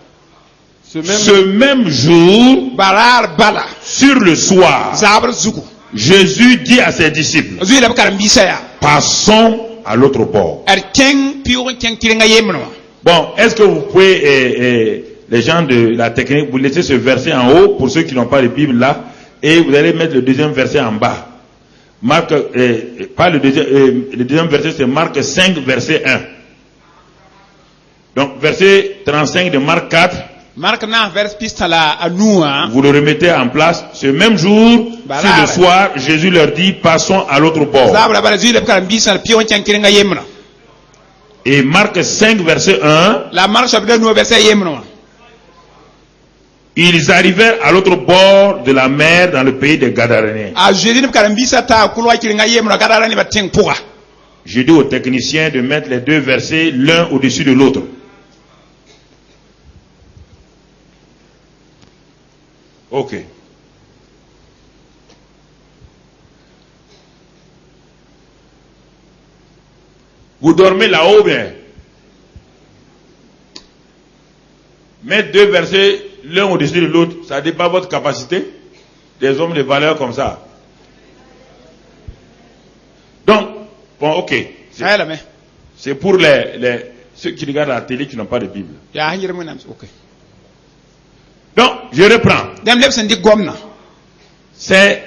Ce même jour, barar bala sur le soir, zabar zuku Jésus dit à ses disciples, azuzi la karam bisaya passons à l'autre bord. er keng piyo keng kirenga yemno Bon, est-ce que vous pouvez, les gens de la technique, vous laissez ce verset en haut, pour ceux qui n'ont pas de Bible là, et vous allez mettre le deuxième verset en bas. Marc, pas le deuxième verset, c'est Marc 5, verset 1. Donc, verset 35 de Marc 4, mark na vers pisala anua vous le remettez en place. Ce même jour, sur le soir, Jésus leur dit, passons à l'autre bord. zabra bala zuile karam bisala piyo keng kirenga yemno Et Marc 5, verset 1, la mark sabta nu verset yemno Ils arrivèrent à l'autre bord de la mer dans le pays des Gadaréens. a Jésus ne karambisa ta kulwa kiringa yemno gadara ni bateng puga. J'ai dit aux techniciens de mettre les deux versets l'un au-dessus de l'autre. Ok. Vous dormez là-haut bien. Mettre deux versets l'un au-dessus de l'autre, ça dépend de votre capacité. Des hommes de valeur comme ça. Donc, bon, ok. Ayala me. C'est pour ceux qui regardent la télé qui n'ont pas de Bible. Ya hanyir mo nam okay. Donc, je reprends. Dem lep sen di gomna. C'est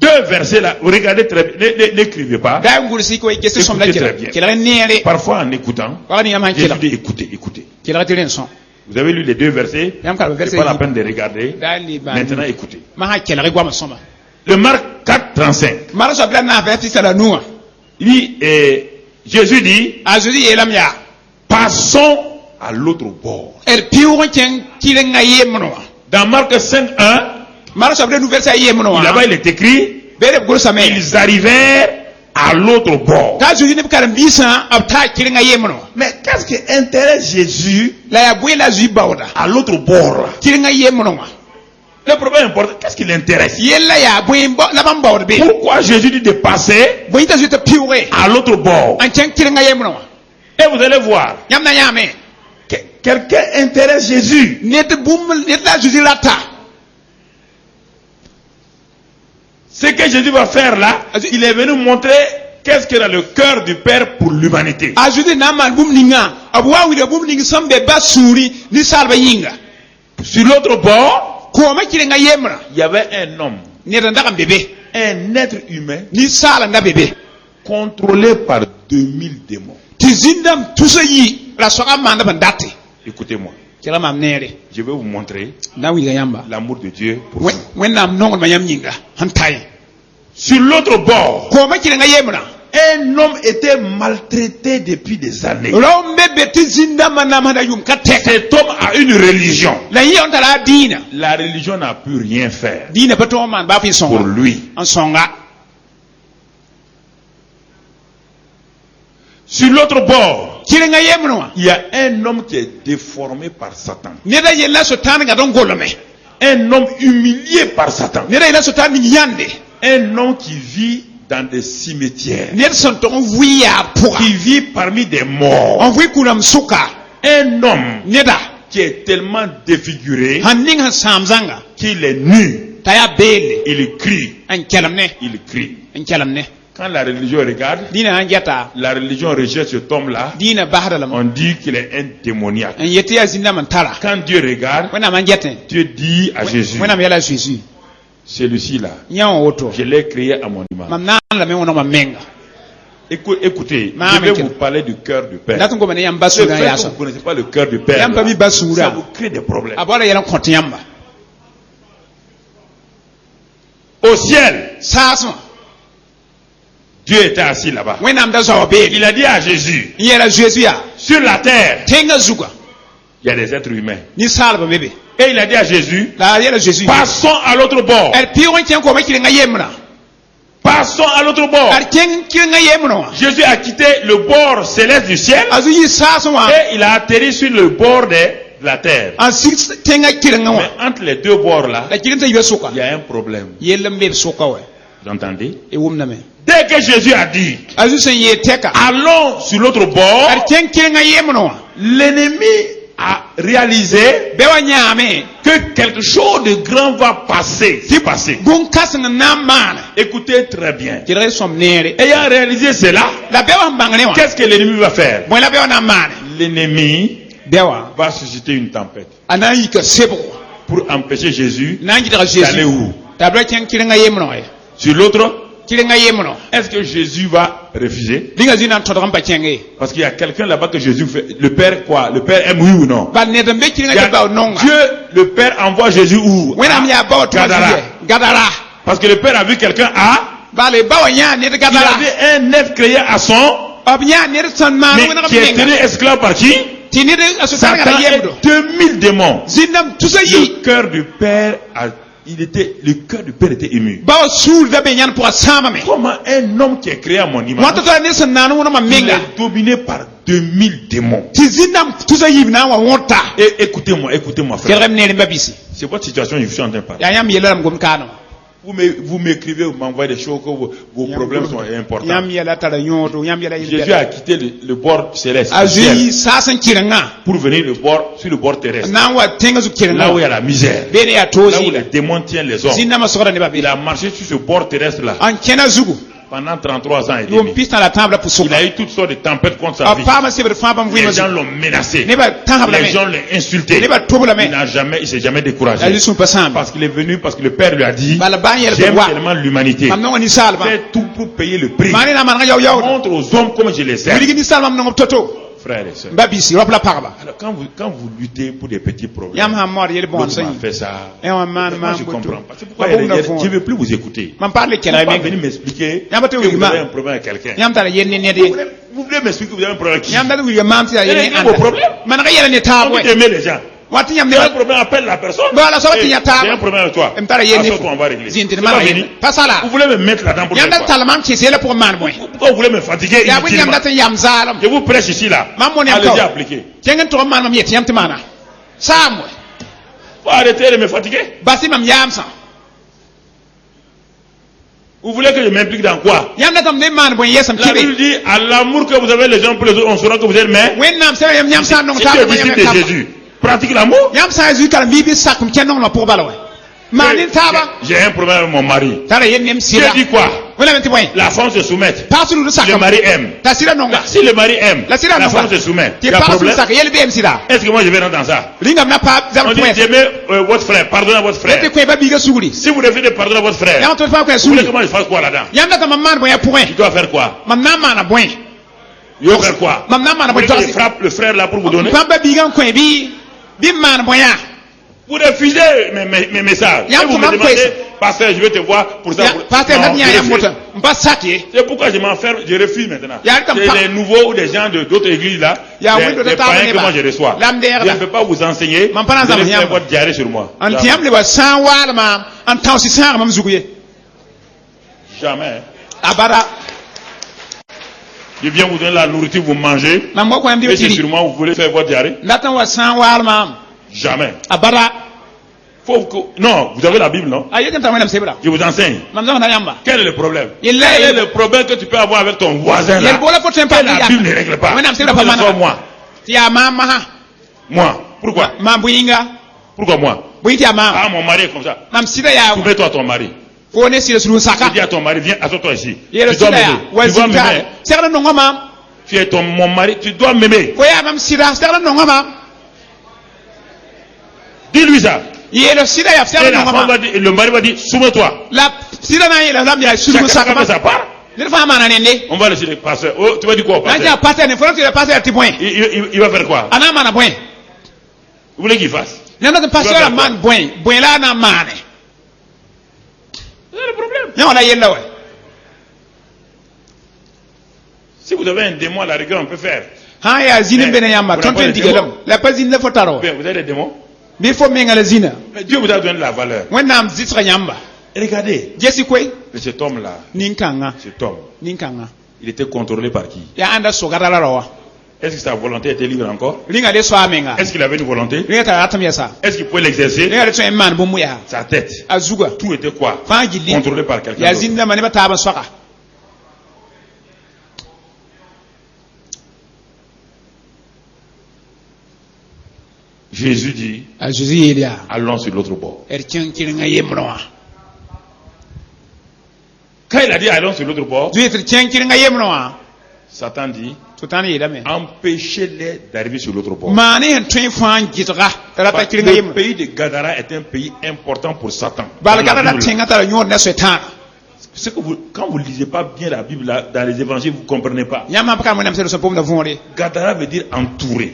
deux versets là. Vous regardez très bien. N'écrivez pas. Da ngul si ko geste som la Écoutez kira. très bien. Kira nere. Parfois en écoutant, Wala ni yam han j'ai kira. dit écoutez, écoutez. Kira tiren son. Vous avez lu les deux versets. Yam kala C'est verset. pas la peine de regarder. Dali ba. Maintenant, écoutez. Ma ha kira gwa soma. Le Marc 4, 35. Mara so bla na verset sala nuwa. Il dit, Jésus dit, A Jésus yelam ya. passons à l'autre bord. El piwo ken kirenga yemno. Dans Marc 5, 1, Mara so bla nu verset yemno. là-bas il est écrit, Bere gol sa me. ils arrivèrent à l'autre bord. Ta Jésus ne karambisa ab ta kirenga yemno. Mais qu'est-ce qui intéresse Jésus La ya bwe la zui bawda. à l'autre bord là? Kirenga yemno. Le problème important, qu'est-ce qui l'intéresse? Yella ya bwe la ban bawda be. Pourquoi Jésus dit de passer Bwe ta zuta piwo. à l'autre bord? An ken kirenga yemno. Et vous allez voir, Yam na yame. quelqu'un intéresse Jésus. Net boum net la Jésus lata. Ce que Jésus va faire là, il est venu montrer qu'est-ce qu'il y a dans le cœur du Père pour l'humanité. A Jésus na man boum ninga. Abwa wi de boum ninga sambe basuri ni salba yinga. Sur l'autre bord, Ko ma kirenga yemna. il y avait un homme, Net ndaka bébé. un être humain Ni sala nda bébé. contrôlé par 2000 démons. Tizindam tusayi la soka manda bandate. Écoutez-moi, Kira mam nere. je vais vous montrer Na wi ga yamba. l'amour de Dieu pour vous. Wen nam nongon ma yam yinga. Hantai. Sur l'autre bord, Ko ma kirenga yemna. un homme était maltraité depuis des années. Ro mbebe tizindam manam hada yum katek. Cet homme a une religion. La yi on tala dina. La religion n'a pu rien faire Dina pato man ba fi pour songa. lui. En songa. Sur l'autre bord, Kirenga yemno. il y a un homme qui est déformé par Satan. Neda yella so tan ga don golome. Un homme humilié par Satan. Neda yella so tan ni yande. Un homme qui vit dans des cimetières. Ned son ton vuya pour. Qui vit parmi des morts. On vit kunam suka. Un homme Neda. qui est tellement défiguré Hanning han samzanga. qu'il est nu. Taya bele. Il crie. En kelamne. Il crie. En kelamne. Quand la religion regarde, Dina hanjata. la religion rejette cet homme-là. Dina bahada lam. On dit qu'il est un démoniaque. En yete ya zinda man tala. Quand Dieu regarde, Wena man jete. Dieu dit à Jésus, Wena yala Jésus. celui-ci-là, Nyawo woto. je l'ai créé à mon image. Mam nan la me wona menga. Écoutez, Ma je vais ameke. vous parler du cœur du Père. Natungo bane yam Le basura fait ya que so. vous ne connaissez pas le cœur du Père, Yam pa mi là, basura. ça vous crée des problèmes. Abora yala konti yamba. Au ciel, Sasma. Dieu était assis là-bas. Wena mda zo bele. Il a dit à Jésus, Yela Jésus ya. sur la terre, Tenga zuga. il y a des êtres humains. Ni salba bebe. Et il a dit à Jésus, La yela Jésus. passons à l'autre bord. El piwo chen ko ma kirenga yemna. Passons à l'autre bord. Ar chen kirenga yemna. Jésus a quitté le bord céleste du ciel Azu yi sasma. et il a atterri sur le bord de la terre. En six tenga kirenga Mais wa. entre les deux bords là, La kirenga yue suka. il y a un problème. Yela mbebe suka wa. Vous entendez? E wumna me. Dès que Jésus a dit, Azu sen ye teka. allons sur l'autre bord, Ar chen kirenga yemna wa. l'ennemi a réalisé Bewa nyame. que quelque chose de grand va passer. C'est passé. Gun kasanga na mana. Écoutez très bien. Kire som nere. Ayant réalisé cela, La bewa mbangane wa. qu'est-ce que l'ennemi va faire? Mo la bewa na mana. L'ennemi Bewa. va susciter une tempête Anayi ka sebo. pour empêcher Jésus Nanji da d'aller Jésus. où? Tabla chen kirenga yemna wa. Sur l'autre, Kirenga yemna. est-ce que Jésus va refuser? Dinga zina todram pa chenge. Parce qu'il y a quelqu'un là-bas que Jésus fait. Le Père quoi? Le Père aime oui ou non? Ba ne dambe Il kirenga y a- ba nonga. Dieu, le Père envoie Jésus où? Wena mi ya ba to Gadara. Gadara. Parce que le Père a vu quelqu'un à. Ba le ba nya ne de Il Gadara. avait un être créé à son, Ob nya ne de son ma mais wena qui est menga. tenu esclave par qui? Satan est 2000 démons. Le cœur du Père le cœur du Père était ému. Comment un homme qui est créé à mon image, il est dominé par 2000 démons. Et écoutez-moi, frère. C'est votre situation, je suis en train de parler. Vous m'écrivez, vous m'envoyez des choses, que vos problèmes sont importants. Jésus a quitté le bord céleste pour venir sur le bord terrestre. Là où il y a la misère, là où les démons tiennent les hommes. Il a marché sur ce bord terrestre-là pendant 33 ans et demi. Il a eu toutes sortes de tempêtes contre sa vie. Les gens l'ont menacé. Les gens l'ont insulté. Il s'est jamais découragé. Parce qu'il est venu, parce que le Père lui a dit, j'aime tellement l'humanité. Fais tout pour payer le prix. Montre aux hommes comment je les aime. Frères et sœurs. Alors quand vous luttez pour des petits problèmes, l'autre m'a fait ça. Moi je comprends pas. C'est pourquoi je ne veux plus vous écouter. Vous ne pouvez pas venir m'expliquer que vous avez un problème avec quelqu'un. Vous voulez m'expliquer que vous avez un problème avec qui? Quel est vos problèmes? Vous aimez les gens. Il y a un problème, appelle la personne. J'ai un problème avec toi. Assure-toi, on va régler. C'est pas fini. Vous voulez me mettre là-dedans pour faire quoi? Pourquoi vous voulez me fatiguer inutilement? Je vous prêche ici là. Allez-y appliquer. Faut arrêter de me fatiguer. Vous voulez que je m'implique dans quoi? La Bible dit, à l'amour que vous avez les uns pour les autres, on saura que vous êtes mais. Si tu es disciple de Jésus, pratique l'amour. J'ai un problème avec mon mari. Dieu dit quoi? La femme se soumet. Le mari aime. Si le mari aime, la femme se soumet. Il y a problème. Est-ce que moi je vais rentrer dans ça? On dit aimez votre frère, pardonnez votre frère. Si vous refusez de pardonner votre frère, vous voulez que moi je fasse quoi là-dedans? Tu dois faire quoi? Il doit faire quoi? Vous voulez que je frappe le frère là pour vous donner? Vous refusez mes messages. Et vous me demandez, pasteur, je vais te voir pour ça. C'est pourquoi je m'enferme, je refuse maintenant. C'est les nouveaux ou des gens d'autres églises là, les païens que moi je reçois. Je ne peux pas vous enseigner. Vous allez faire votre diarrhée sur moi. Jamais. Je viens vous donner la nourriture, vous mangez. Et c'est sur moi, vous voulez faire votre diarrhée. Jamais. Non, vous avez la Bible, non? Je vous enseigne. Quel est le problème? Quel est le problème que tu peux avoir avec ton voisin là? Que la Bible ne règle pas. Pourquoi moi? Moi. Pourquoi? Pourquoi moi? Ah, mon mari est comme ça. Soumets-toi à ton mari. Dis à ton mari, viens, assois-toi ici. Tu dois m'aimer. Tu es mon mari, tu dois m'aimer. Dis-lui ça. Et le mari va dire, soumets-toi. Chacun fait sa part. On va laisser le pasteur. Oh, tu vas dire quoi au pasteur? Il va faire quoi? Vous voulez qu'il fasse? C'est le problème. Si vous avez un démon à la rigueur, on peut faire. Vous avez des démons? Mais Dieu vous a donné la valeur. Regardez. Cet homme-là, il était contrôlé par qui? Est-ce que sa volonté était libre encore? Est-ce qu'il avait une volonté? Est-ce qu'il pouvait l'exercer? Sa tête. Tout était quoi? Contrôlé par quelqu'un d'autre. Jésus dit, allons sur l'autre bord. Quand il a dit allons sur l'autre bord, Satan dit, empêchez-les d'arriver sur l'autre bord. Parce que le pays de Gadara est un pays important pour Satan. C'est que quand vous ne lisez pas bien la Bible là, dans les évangiles, vous ne comprenez pas. Gadara veut dire entouré.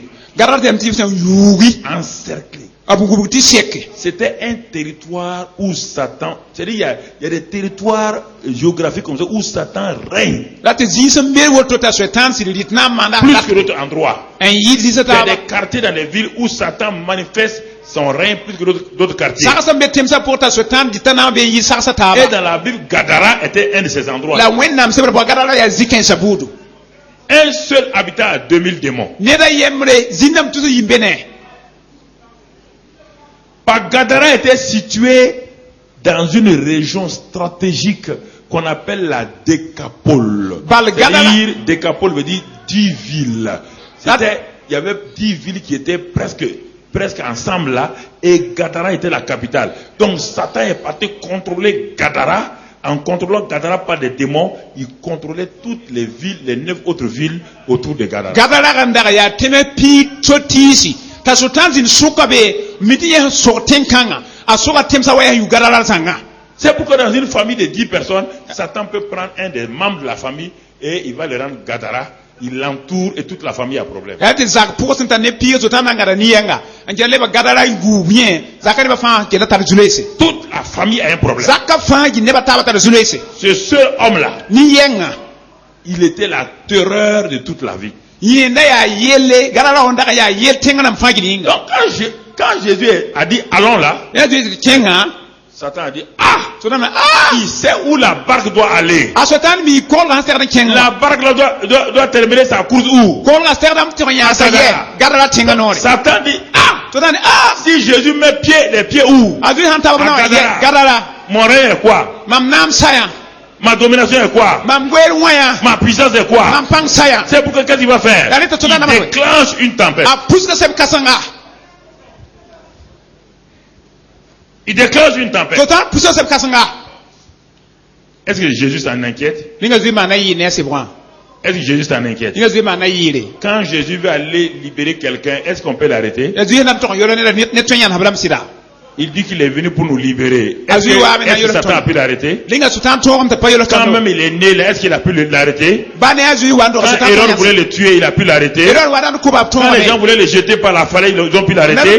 Encerclé. abugubu ti seke C'était un territoire où Satan, c'est-à-dire il y a des territoires géographiques comme ça où Satan règne la te zin be woto ta shaitan si dit na manda plus que d'autres endroits. en yid Il y zata a des quartiers dans les villes où Satan manifeste son règne plus que d'autres quartiers. saka be temsa porta shaitan dit na be yi saka ta Et dans la Bible, Gadara était un de ces endroits. la wennam se ba gara la ya ziken sabudu Un seul habitant a 2000 démons. ne da yemre zinam tuzu yimbene Gadara était situé dans une région stratégique qu'on appelle la Décapole. C'est-à-dire, Décapole veut dire 10 villes. Il y avait 10 villes qui étaient presque ensemble là, et Gadara était la capitale. Donc Satan est parti contrôler Gadara. En contrôlant Gadara par des démons, il contrôlait toutes les villes, les 9 autres villes autour de Gadara. Gadara gandara ya teme pi chotisi ta sotanzin sukabe midi ya sorten kanga asoka temsa waya yu Gadara sanga. C'est pourquoi dans une famille de 10 personnes, Satan peut prendre un des membres de la famille et il va le rendre Gadara. Il l'entoure et toute la famille a problème. Ya te zak pour senta ne pi sotana ngara niyenga anjale ba Gadara yu bien zakari ba fa ke tar julese Toute la famille a un problème. zakka fa gi ne ba ta tar julese Ce seul homme-là, niyenga il était la terreur de toute la vie. yenda ya yele Gadara onda ya yel tenga na fa gi ninga Donc quand Jésus a dit allons là, ya tu tenga Satan a dit ah, sotana il sait où la barque doit aller. a sotan mi kol ga ster tenga La barque là doit terminer sa course où? kol ga ster dam tinya sa ye Gadara tenga nore Satan dit ah, sotana si Jésus met les pieds où? adu hanta ba À na Gadara Mon règne est quoi? mam nam saya Ma domination est quoi? mam gwer waya Ma puissance est quoi? mam pang saya C'est pourquoi qu'est-ce qu'il va faire? Allez, t'as Il déclenche une tempête. a puska sem kasanga Il déclenche une tempête. total puska sem kasanga Est-ce que Jésus s'en inquiète? linga zima na yi ne se bra Est-ce que Jésus s'en inquiète? linga zima na yi re Quand Jésus veut aller libérer quelqu'un, est-ce qu'on peut l'arrêter? ya zuye na to yoro ne to yan habram sida Il dit qu'il est venu pour nous libérer. Est-ce Azui wa amena que yoro Satan ton. a pu l'arrêter? linga sutan to on ta payolo Quand to même il est né là, est-ce qu'il a pu l'arrêter? bane azui wa ndo Quand sutan Hérode voulait le tuer, il a pu l'arrêter. Hérode wa dan ko ba to Quand les gens voulaient le jeter par la falaise, ils ont pu l'arrêter.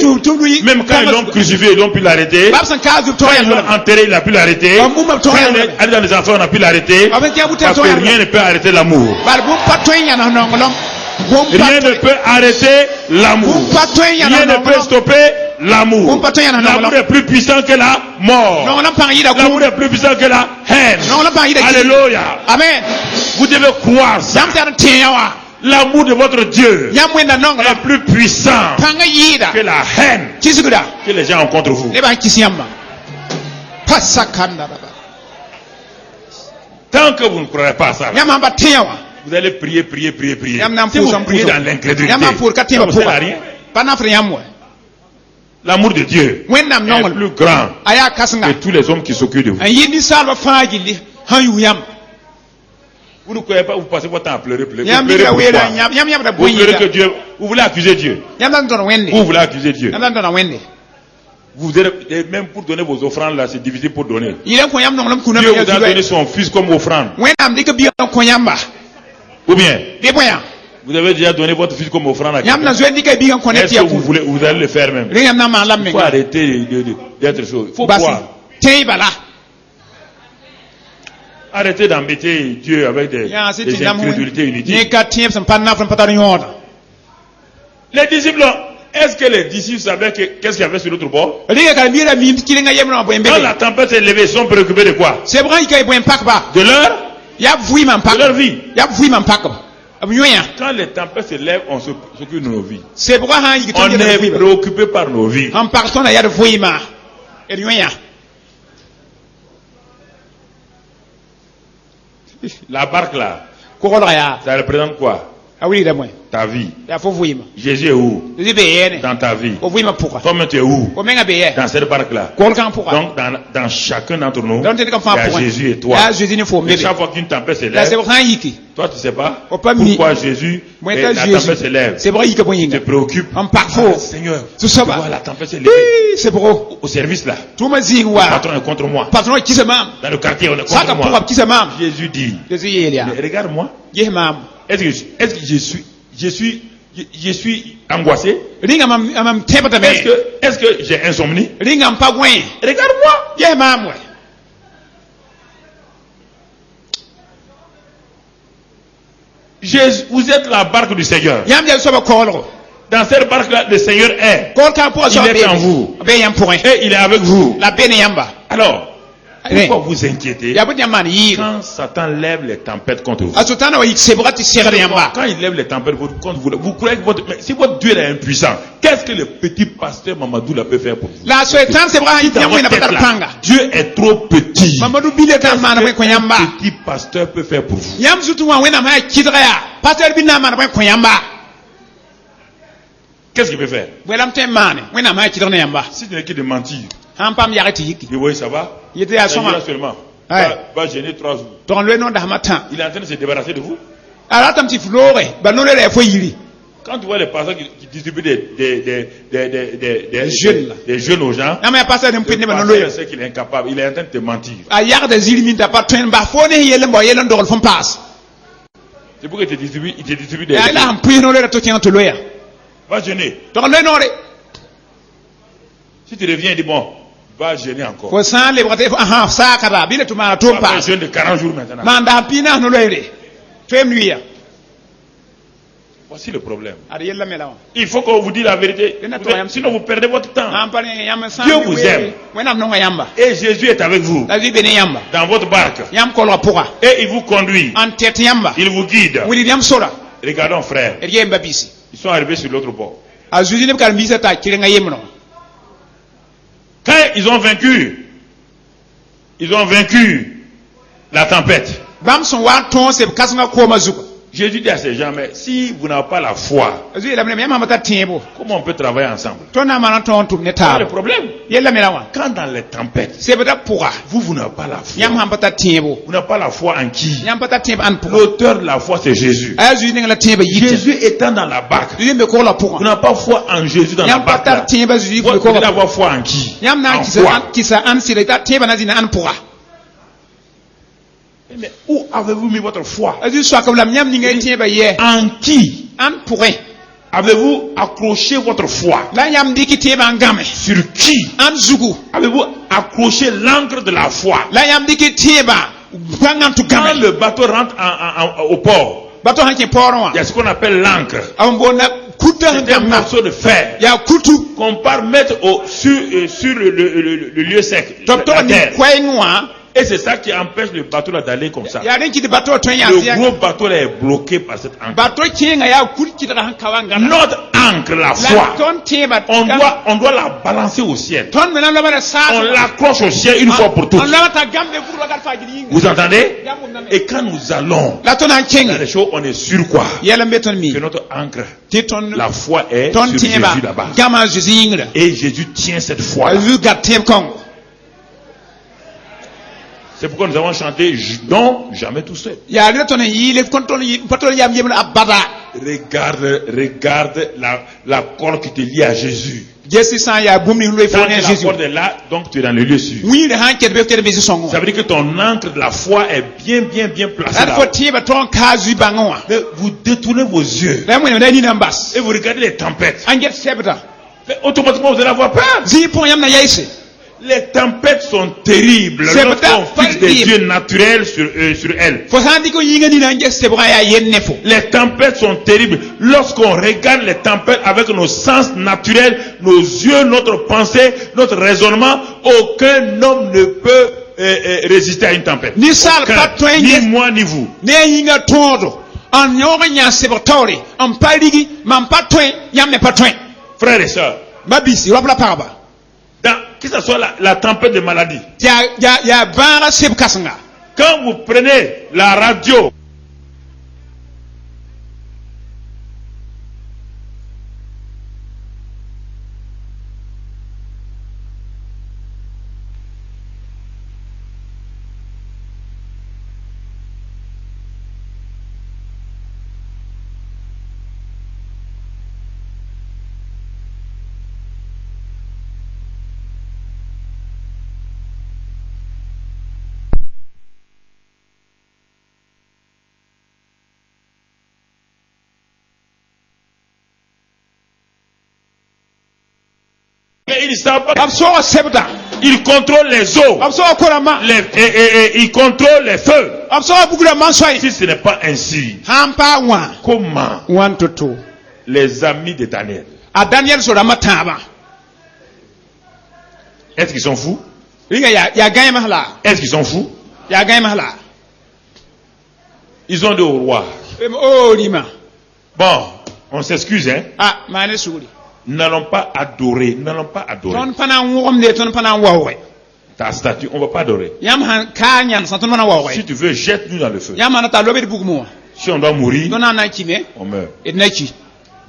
Même quand ils l'ont crucifié, ils ont pu l'arrêter. bab san ka zu to Quand yan ils l'ont enterré, il a pu l'arrêter. Quand Quand il est allé dans les enfants, on a pu l'arrêter. Avec un bouton Parce de que rien. rien ne peut arrêter l'amour. bal bu pato yan no ngolom Rien ne peut arrêter l'amour. Rien ne peut stopper l'amour. L'amour est plus puissant que la mort. L'amour est plus puissant que la haine. Alléluia. Amen. Vous devez croire ça. L'amour de votre Dieu est plus puissant que la haine que les gens ont contre vous. Tant que vous ne croirez pas à ça, vous allez prier. Si vous priez dans l'incrédulité, ça ne sert à rien. L'amour de Dieu est plus grand que tous les hommes qui s'occupent de vous. Vous ne croyez pas, vous passez votre temps à pleurer. Vous pleurez pourquoi? Vous pleurez que Dieu, vous voulez accuser Dieu. Vous voulez accuser Dieu. Vous êtes, même pour donner vos offrandes là, c'est difficile pour donner. Dieu vous a donné son fils comme offrande. Ou bien, vous avez déjà donné votre fils comme offrande à quelqu'un. Est-ce que vous allez le faire même? Il faut arrêter d'être chaud. Il faut croire. Arrêtez d'embêter Dieu avec des incrédulités inutiles. Les disciples, est-ce que les disciples savaient qu'est-ce qu'il y avait sur l'autre bord? Quand la tempête s'est levée, ils sont préoccupés de quoi? De leur vie. Quand les tempêtes se lèvent, on s'occupe de nos vies. On est préoccupé par nos vies. La barque là, ça représente quoi? Ta vie. Jésus est où? Dans ta vie. Toi-même tu es où? Dans cette barque là. Donc dans chacun d'entre nous, il y a Jésus et toi. Et chaque fois qu'une tempête se lève, toi tu ne sais pas pourquoi Jésus et la tempête se lève. Tu te préoccupes. Seigneur, tu vois la tempête se lève. Au service là, le patron est contre moi. Dans le quartier on est contre moi. Jésus dit, regarde-moi. Est-ce que je suis je suis angoissé? ringa mam tebata me Est-ce que j'ai insomnie? ringa pa gwen Regarde-moi. ye mamwe Vous êtes la barque du Seigneur. yam ya so ba kolgo Dans cette barque-là, le Seigneur est. kol ka po so Il est en vous. be yam point Et il est avec vous. la bene yamba Alors, Oui. pourquoi vous inquiétez ya budi man yi quand Satan lève les tempêtes contre vous? asutana wa yiksebati segre yamba Quand il lève les tempêtes contre vous, vous croyez que mais si votre Dieu est impuissant, qu'est-ce que le petit pasteur Mamadou là peut faire pour vous? la so etan sebra Si dans yam votre na tête, patar là, panga Dieu est trop petit. mamadou bile tan man ko yamba Qu'est-ce qu'un petit pasteur peut faire pour vous? yam zutu wa wena ma kidra ya pastor bi na man ko yamba Qu'est-ce qu'il peut faire? welam te mane wena ma kidra yamba Si tu n'es que de mentir, han pam yagati yiki mais oui, ça va. yete ya Ça soma ira seulement. Ouais. Va gêner 3 jours. ton le nom da matan Il est en train de se débarrasser de vous. ala tam ti flore ba no le fo yiri Quand tu vois les pasteurs qui distribuent des jeunes, là. des jeunes aux gens, na ma pastor dem le pende ba no pasteur lo sait qu'il est incapable. Il est en train de te mentir. a yarda ziri min ta pa twen ba fo ne yele mbo yele ndol fon pass C'est pour qu'il te distribue, il te distribue des. ya la am pi no le to tian to loya Va jeûner. to le no re Si tu reviens, dis bon, va jeûner encore. fo san le brate aha sa kara bi le to ma Tu to vas faire un pass jeûne de 40 jours maintenant. manda pina no loire twem nuya Voici le problème. ada yella mela Il faut qu'on vous dise la vérité. Sinon, vous perdez votre temps. am pa ne yam san Dieu vous aime. wena no yamba Et Jésus est avec vous la vi bene yamba dans votre barque. yam ko lo pora Et il vous conduit. an tet yamba Il vous guide. wili yam sora Regardons, frère. e yemba bisi Ils sont arrivés sur l'autre bord. a zuzi ne kal misa ta kirenga yemno Quand ils ont vaincu la tempête. bam son wa ton se kasanga ko mazuka Jésus dit à ces gens, mais si vous n'avez pas la foi, zuzi la me yam mata tiebo comment on peut travailler ensemble? to na mana ton tum ne C'est ta le problème. yella mela wa Quand dans les tempêtes, se beta pora vous n'avez pas la foi. yam ham pata tiebo Vous n'avez pas la foi en qui? yam pata tiebo an pora L'auteur de la foi, c'est Jésus. a zuzi ne la tiebo yite Jésus étant dans la barque, zuzi me ko la vous pora n'avez pas foi en Jésus dans la yam barque. pata là. tiebo zuzi Vous ko devez ko avoir foi en qui? yam na En kisa quoi? an kisa an sire ta tiebo na zina an pora Mais où avez-vous mis votre foi? a zuzi so ka lam yam ni ngai tiebo ye En qui an pourrait avez-vous accroché votre foi? la yam diki tiebo an game Sur qui an zugu avez-vous accroché l'encre de la foi? la yam diki tiebo bangan tu Quand game le bateau rentre au port, bato hanke poron wa il y a ce qu'on appelle l'encre. am bona kuta C'est un ngam na morceau de fer ya kutu qu'on part mettre sur le lieu sec, to to la ni terre. kwengwa Et c'est ça qui empêche le bateau là d'aller comme ça. ya den kiti bato to ya Le gros bateau là est bloqué par cette encre. bato kinga ya kuri kiti han kawanga Notre encre, la la foi, ton tieba on doit la balancer au ciel. ton mena la bana sa On l'accroche au ciel une fois pour toutes. on la ta gambe furu bagar fajiri Vous entendez? Et quand nous allons la ton han dans kinga les choses, on est sûr quoi? yela meton mi Que notre encre, ti ton la foi est ton sur Jésus tieba là-bas. gama Jésus ingra Et Jésus tient cette foi là. azu gatem kong C'est pourquoi nous avons chanté non, jamais tout seul. ya le ton yi le konton yi patol yam yem abada Regarde la corde qui te lie à Jésus. Jesse san ya bumni lo Quand fone la Jésus corde est là, donc tu es dans le lieu sûr. oui le han ket be ket be songo Ça veut dire que ton encre de la foi est bien placée la là. fo tieba ton kazu bango Mais vous détournez vos yeux la mo ne ni nambas et vous regardez les tempêtes. an get sebta Mais automatiquement vous allez avoir peur. zi pon yam na yaise Les tempêtes sont terribles C'est lorsqu'on pas fixe des terrible. yeux naturels sur elles. fo handi ko yinga ni na nge sebra ya yenne fo Les tempêtes sont terribles lorsqu'on regarde les tempêtes avec nos sens naturels, nos yeux, notre pensée, notre raisonnement. Aucun homme ne peut résister à une tempête. Ni sal Aucun. pas toi, Ni yes. moi ni vous. ne yinga todo an yoga nya sebtore an paligi man patwen yam ne patwen Frères et sœurs, babisi wabla parba que ce soit la tempête de maladie, ya bara seb kasanga quand vous prenez la radio, Mais ils ne savent pas. ab soga sebda Ils contrôlent les eaux. ab soga korama Et ils contrôlent les feux. ab soga bugra man soy Si ce n'est pas ainsi, hampa wa comment wan toto les amis de Daniel, a Daniel so rama taba est-ce qu'ils sont fous? ringa ya gagne mahla Est-ce qu'ils sont fous? ya gagne mahla Ils ont dit au roi, oh lima bon, on s'excuse, hein. ah mane suri Nous n'allons pas adorer. Nous n'allons pas adorer. ton pana ngom de ton pana wawe Ta statue, on ne va pas adorer. yam han kanyan sa ton pana wawe Si tu veux, jette-nous dans le feu. yam ana ta lobe bugmo Si on doit mourir, don na kime on meurt. et nachi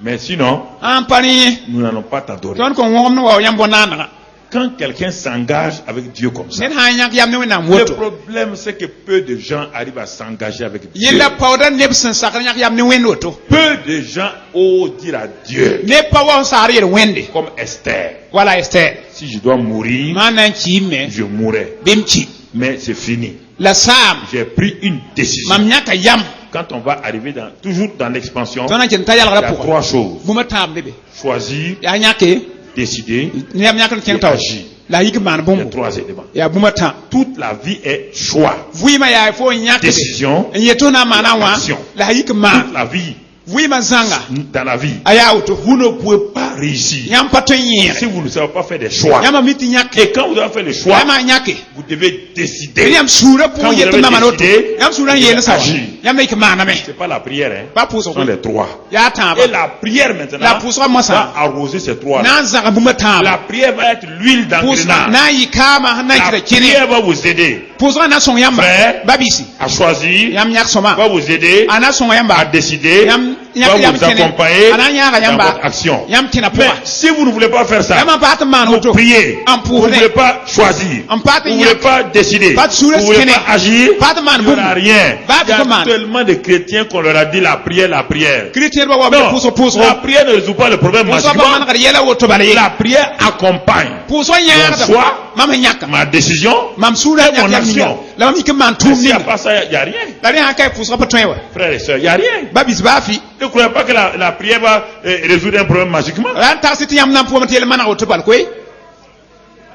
Mais sinon, an pani nous n'allons pas t'adorer. ton ko ngom no wawe yam bonana Quand quelqu'un s'engage avec Dieu comme ça, net ha nyak yam ne na le moto problème c'est que peu de gens arrivent à s'engager avec Dieu. yella pawda nebsen sakra nyak yam ne wenoto Peu de gens osent dire à Diu, ne pawa sari wende comme Esther, wala Esther si je dois mourir, manan chime je mourrai. bimchi Mais c'est fini. la sam J'ai pris une décision. mam nyaka yam Quand on va arriver toujours dans l'expansion, ton ken tayal il y a rapo trois choses. buma tam bebe Choisir, ya nyake décider, ni yam nyakan ken taw agir. la yik man les bombo trois éléments. ya buma tam Toute la vie est choix. vuima ya fo nyake Décision, yetona mana wa action. la yik man Toute la vie, vuima zanga dans la vie, aya auto vous ne pouvez pas réussir yam pato yire si vous ne savez pas faire des choix. yama miti nyake Et quand vous avez fait le choix, yama nyake vous devez décider. yam sura Quand pour vous yetona avez manoto décidé, yam sura vous yele devez sa agir. yam yik mana me C'est pas la prière, hein. ba pour Ce sont les trois. ya tamba Et la prière maintenant la pousse moi ça va arroser ces trois. nan zaga buma tamba La prière va être l'huile pousse d'engrenage. na yi kama na La kira kini prière va vous aider pousse na son yamba Frère. babisi à choisir, yam nyak soma va vous aider ana son à yamba décider, yam va yam vous kene accompagner ana nyaga dans yamba votre action. yam tina Mais poa si vous ne voulez pas faire ça, yam pa ta man vous auto priez, en vous pour ne voulez pas choisir, en pas vous ne voulez pas décider, Pas de sourire, vous ne voulez skinny. pas agir, Pas de man il n'y aura boum. rien. Pas Il y de a man. tellement de chrétiens qu'on leur a dit la prière. Christian ba wa Non, pousse la prière ne résout pas le problème pousse ba man magiquement. ka yela auto bale La prière accompagne pousse nya Mon choix, mam nyaka ma décision. mam sura Et mon nyaka action. la mam ik man Mais tum s'il ni n'y a pas ça, il n'y a rien. la rien ka pousse pa toy wa Frères et sœurs, il n'y a rien. babis ba fi Ne croyez pas que la prière va résoudre un problème magiquement. ran ta sit yam nan pour tel man auto bal koy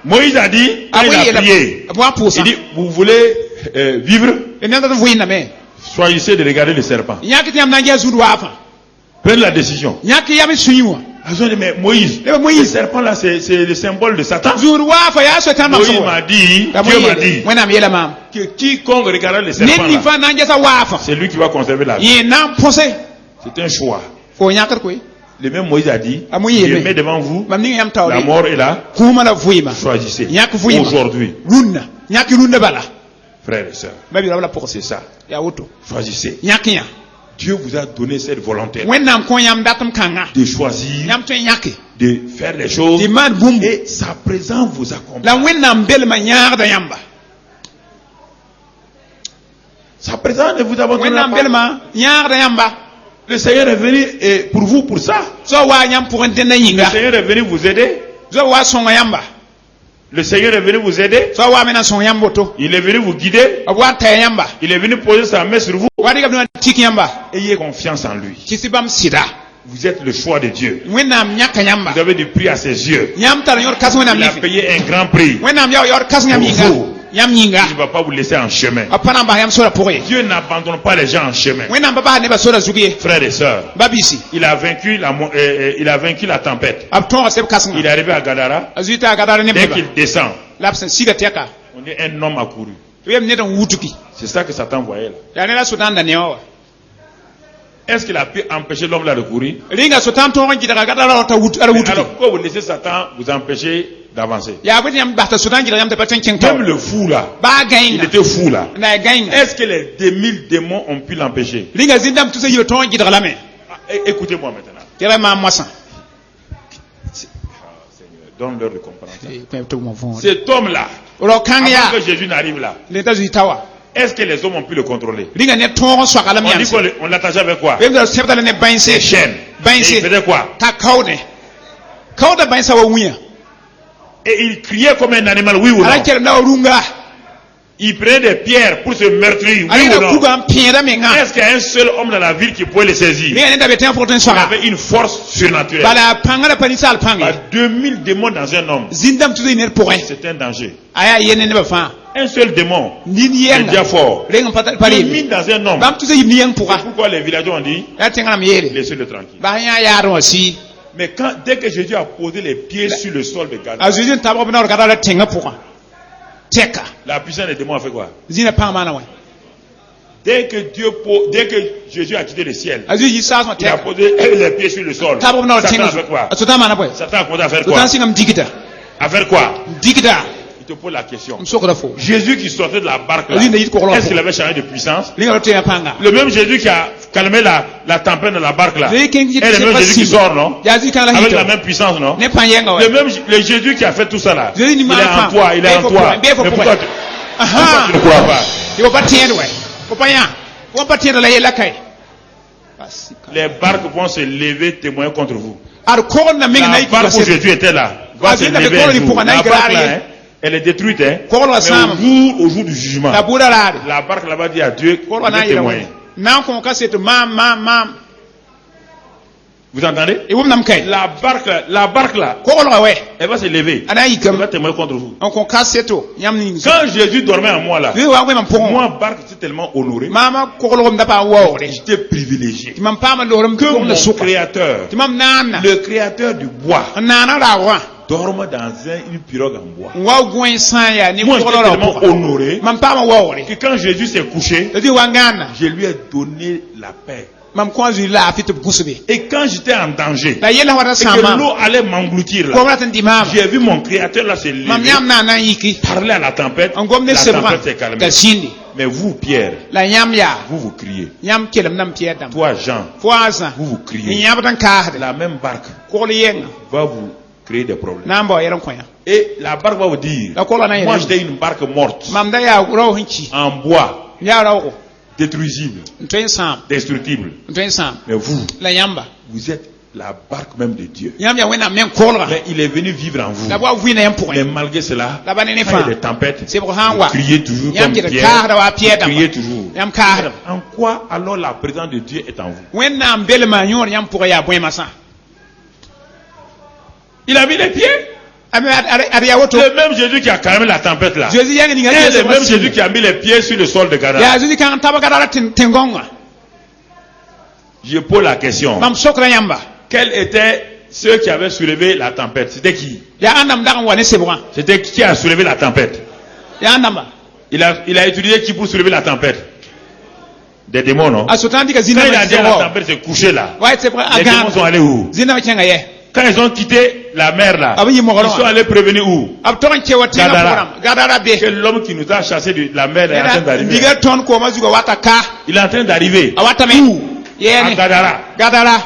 Moïse a dit, quand il a prié, bo pousse il dit, vous voulez vivre, et nan da vuina me choisissez de regarder le serpent. nyaka yam nan ya zudu wa fa Prenez la décision. nyaka yam suyiwa Ils ont dit, mais Moïse, Eh, Moïse. le serpent là, c'est le symbole de Satan. zudu wa fa ya so tan Moïse so m'a dit, Dieu m'a dit, wena me yela mam que quiconque regardera le serpent net ni là, fa nan ja sa wa fa c'est lui qui va conserver la vie. ye nan posé C'est un choix. fo nyaka koy Le même Moïse a dit, Ah, Moïse, je mais- mets devant vous mam ni yam la tawri mort et la kuma la vuima choisissez. nyaka vuima Aujourd'hui, runna nyaka runna bala frères et sœurs, babi la pour c'est ça. ya auto Choisissez. nyaka ya Dieu vous a donné cette volonté wennam ko yam datam kanga de choisir, yam to nyake de faire les choses di man bumbu et sa présence vous accompagne. la wennam bel ma nyaar da yamba Sa présence ne vous abandonnera wennam bel pas. ma nyaar da yamba Le Seigneur est venu pour vous pour ça. so wa nyam pour enten na Le yinga Seigneur est venu vous aider. so wa songa yamba Le Seigneur est venu vous aider. so wa mena songa yambo to Il est venu vous guider. wa ta yamba Il est venu poser sa main sur vous. wa diga no tik yamba Ayez confiance en lui. kisibam sida Vous êtes le choix de Dieu. wennam nyaka yamba Vous avez du prix à ses yeux. nyam tar yor kas wennam Il a lifi payé un grand prix. wennam yor kas nyam Pour yinga vous. yam yinga Il ne va pas vous laisser en chemin. apana ba yam sora pour Dieu n'abandonne pas les gens en chemin. wennam baba ne ba sora zugiye Frères et sœurs, babisi il a vaincu la tempête. ab ton seb kasnga Il est arrivé à Gadara. azuita gadara ne Dès beba qu'il descend, lapsen siga teka on dit un homme a couru. wem ne dan wutuki C'est ça que Satan voyait là. ya ne la sudan da newa Est-ce qu'il a pu empêcher l'homme là de courir? ringa sudan to ngi daga gadara ta wutu ara Mais wutuki alors pourquoi vous laissez Satan vous empêcher d'avancer? ya bati yam bahta sudan gi yam ta patin king Même le fou là, ba il gainga était fou là. na gainga Est-ce que les 2000 démons ont pu l'empêcher? ringa zindam tu se yo ton gi daga lame Écoutez-moi maintenant. kere ma mosan Seigneur, donne-leur de comprendre ça. pe to mo fon Cet homme-là, ro kanga ya avant que Jésus n'arrive là, le ta zuitawa est-ce que les hommes ont pu le contrôler? ringa ne ton so kala On mi dit qu'on l'attachait avec quoi? wem da sebta ne Des bainse chaînes. Et bainse il faisait quoi? ta kaude bainsa wa wunya Et il criait comme un animal, oui ou non? ala kere na runga Il prenait des pierres pour se meurtrir. Oui Allez, ou le non? coup en pierre, mais non. Est-ce qu'il y a un seul homme dans la ville qui pouvait les saisir? Mais il y a des pour Il avait une force surnaturelle. Bala panga la panisa al panga. 2000 démons dans un homme. Zindam tu iner pour un. C'est un danger. Aya yene ne ba fa. Un seul démon. Ni C'est yenga. déjà fort. Renga patal pali. 2000 dans un homme. Bam tu sais ni yang pour C'est pourquoi les villageois ont dit, ya tenga miele. laissez-le tranquille. Ba ya yaro aussi. Mais dès que Jésus a posé les pieds sur le sol de Gaza, Azujin tabo bina orgada la tenga pour un. Teka. la puissance des démons a fait quoi? Zina pa mana wa. Dès que Jésus a quitté le ciel, Azuji sa son il a teka. posé les pieds sur le sol. Tabo bina Satan tenga. a fait quoi? Asuta mana boy. Satan a commencé à faire Tutan quoi? singam digita. À faire quoi? Digita. Il te pose la question. Msokra fo. Jésus qui sortait de la barque là, Vas-y, n'hésite pas, est-ce qu'il avait changé de puissance? Linga lo tenga panga. Le même Jésus qui a calmé la tempête de la barque là, Zai est kengi le même Jésus qui sort, non? Yazi kan la Avec hito. la même puissance, non? Ne pa yenga wa. Le Jésus qui a fait tout ça là, Jésus il est ni en ma toi, il est en toi. Mais pourquoi tu Aha. ne crois pas? Il va pas tiendre, ouais. Faut pas y aller. Faut pas tiendre la yela kai. Les barques vont se lever témoin contre vous. Ar koron na minga La na barque où Jésus était là va Ah, se c'est la lever barque un jour. pour La un barque là, aïe. hein, elle est détruite, hein. Koron la Mais sam. au jour du jugement, La bura la. la barque là-bas dit à Dieu, Koron na de yela. témoigner. Na ko ka c'est mam. Vous entendez? Et wum nam kai. La barque là, Koron la ouais. elle va se lever. Ana yi Elle kam. va témoigner contre vous. On ko ka seto. Yam ni. Quand Jésus dormait en moi là, Wi wa mam pour moi. moi barque j'étais tellement honoré, Mama koron lo ndapa wa ore. j'étais privilégié. Ti mam pa ma lo ram Que ko na mon suka. créateur, Ti mam nana. le créateur du bois, Nana la wa. dorme dans une pirogue en bois. Wa gwen san ya ni Moi koron j'étais la tellement pour. honoré Mam pa ma wa ore. que quand Jésus s'est couché, Ti wa ngana. je lui ai donné la paix. Mam ko azu la fit gusbe. Et quand j'étais en danger, La yela wara et que sama. l'eau allait m'engloutir Ko là, wara tan dimam. j'ai vu mon créateur là se Mam lever, yam na yiki. parler à la tempête, On gomme ne la se bra. tempête s'est calmée. Ka sindi. Mais vous, Pierre, La yam ya. vous criez. Yam kelam nam pierre dam. Toi, Jean, Foaza. vous Ni criez. yam tan ka. La même barque Ko le yenga. va vous créer des problèmes. Nambo yaran koya. Et la barque va vous dire, La ko la na moi yaran. j'étais une barque morte, Mam da ya ro hinchi. en bois, Ya ro. détruisible, Ntoyin sam. destructible. Ntoyin sam. Mais vous, La yamba. vous êtes la barque même de Dieu. Yam ya wena men ko la. Mais il est venu vivre en vous. La bo wi na yam pour. Mais malgré cela, La banene quand il y a fa. des tempêtes, C'est pour vous hanwa. criez toujours Yam comme jira Pierre. ka da wa pierre Vous dam. criez toujours. Yam ka. En quoi alors la présence de Dieu est en vous? Wena am bel ma yor yam pour ya boy masa. Il a mis les pieds. Ame ar ya woto. Le même Jésus qui a calmé la tempête là. Jésus yang ni Et ngati. le même Jésus qui a mis les pieds sur le sol de Gadara. Ya Jésus kan tabaka dara tengonga. Je pose la question. Mam sokra yamba. Quels étaient ceux qui avaient soulevé la tempête? C'était qui? Ya andam dagan wane sebra. C'était qui a soulevé la tempête? Ya andam ba. Il a utilisé qui pour soulever la tempête? Des démons, non? Asutan dika Quand zina il a ma dit à la zero. tempête de se coucher là, Ouais, c'est vrai les démons agan. sont allés où? Zina ma kenga ye. Quand ils ont quitté la mer là, Abi mo ils sont allés prévenir où? Ab ton chewa tinga Gadara. program. Gadara be. Que l'homme qui nous a chassé de la mer est en train d'arriver. Diga ton ko ma zuga wata ka. Il est en train d'arriver. Awata me. À Yene. Gadara. Gadara.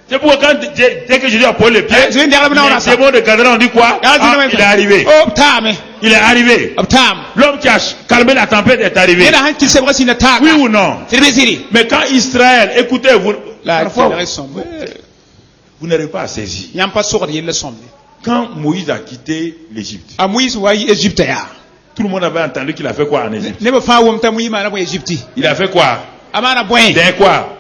C'est pourquoi quand, dès que Jésus a posé les pieds, Je viens de dire, les démons de Gadara ont dit quoi? Ah, il est arrivé. Oh, tame. Il est arrivé. Ab tam. L'homme qui a calmé la tempête est arrivé. Yena han kilse bra sina ta. Oui ou non? Sirbe siri. Mais quand Israël, écoutez, vous, La parfois, génération. vous n'arrivez pas à saisir. Yam pas sokra yelle sombe. Quand Moïse a quitté l'Égypte, A Moïse wa Égypte ya. tout le monde avait entendu qu'il a fait quoi en Égypte? Ne ba fa wom ta Moïse ma na bo Égypte. Il a fait quoi? Amana boy. Des quoi?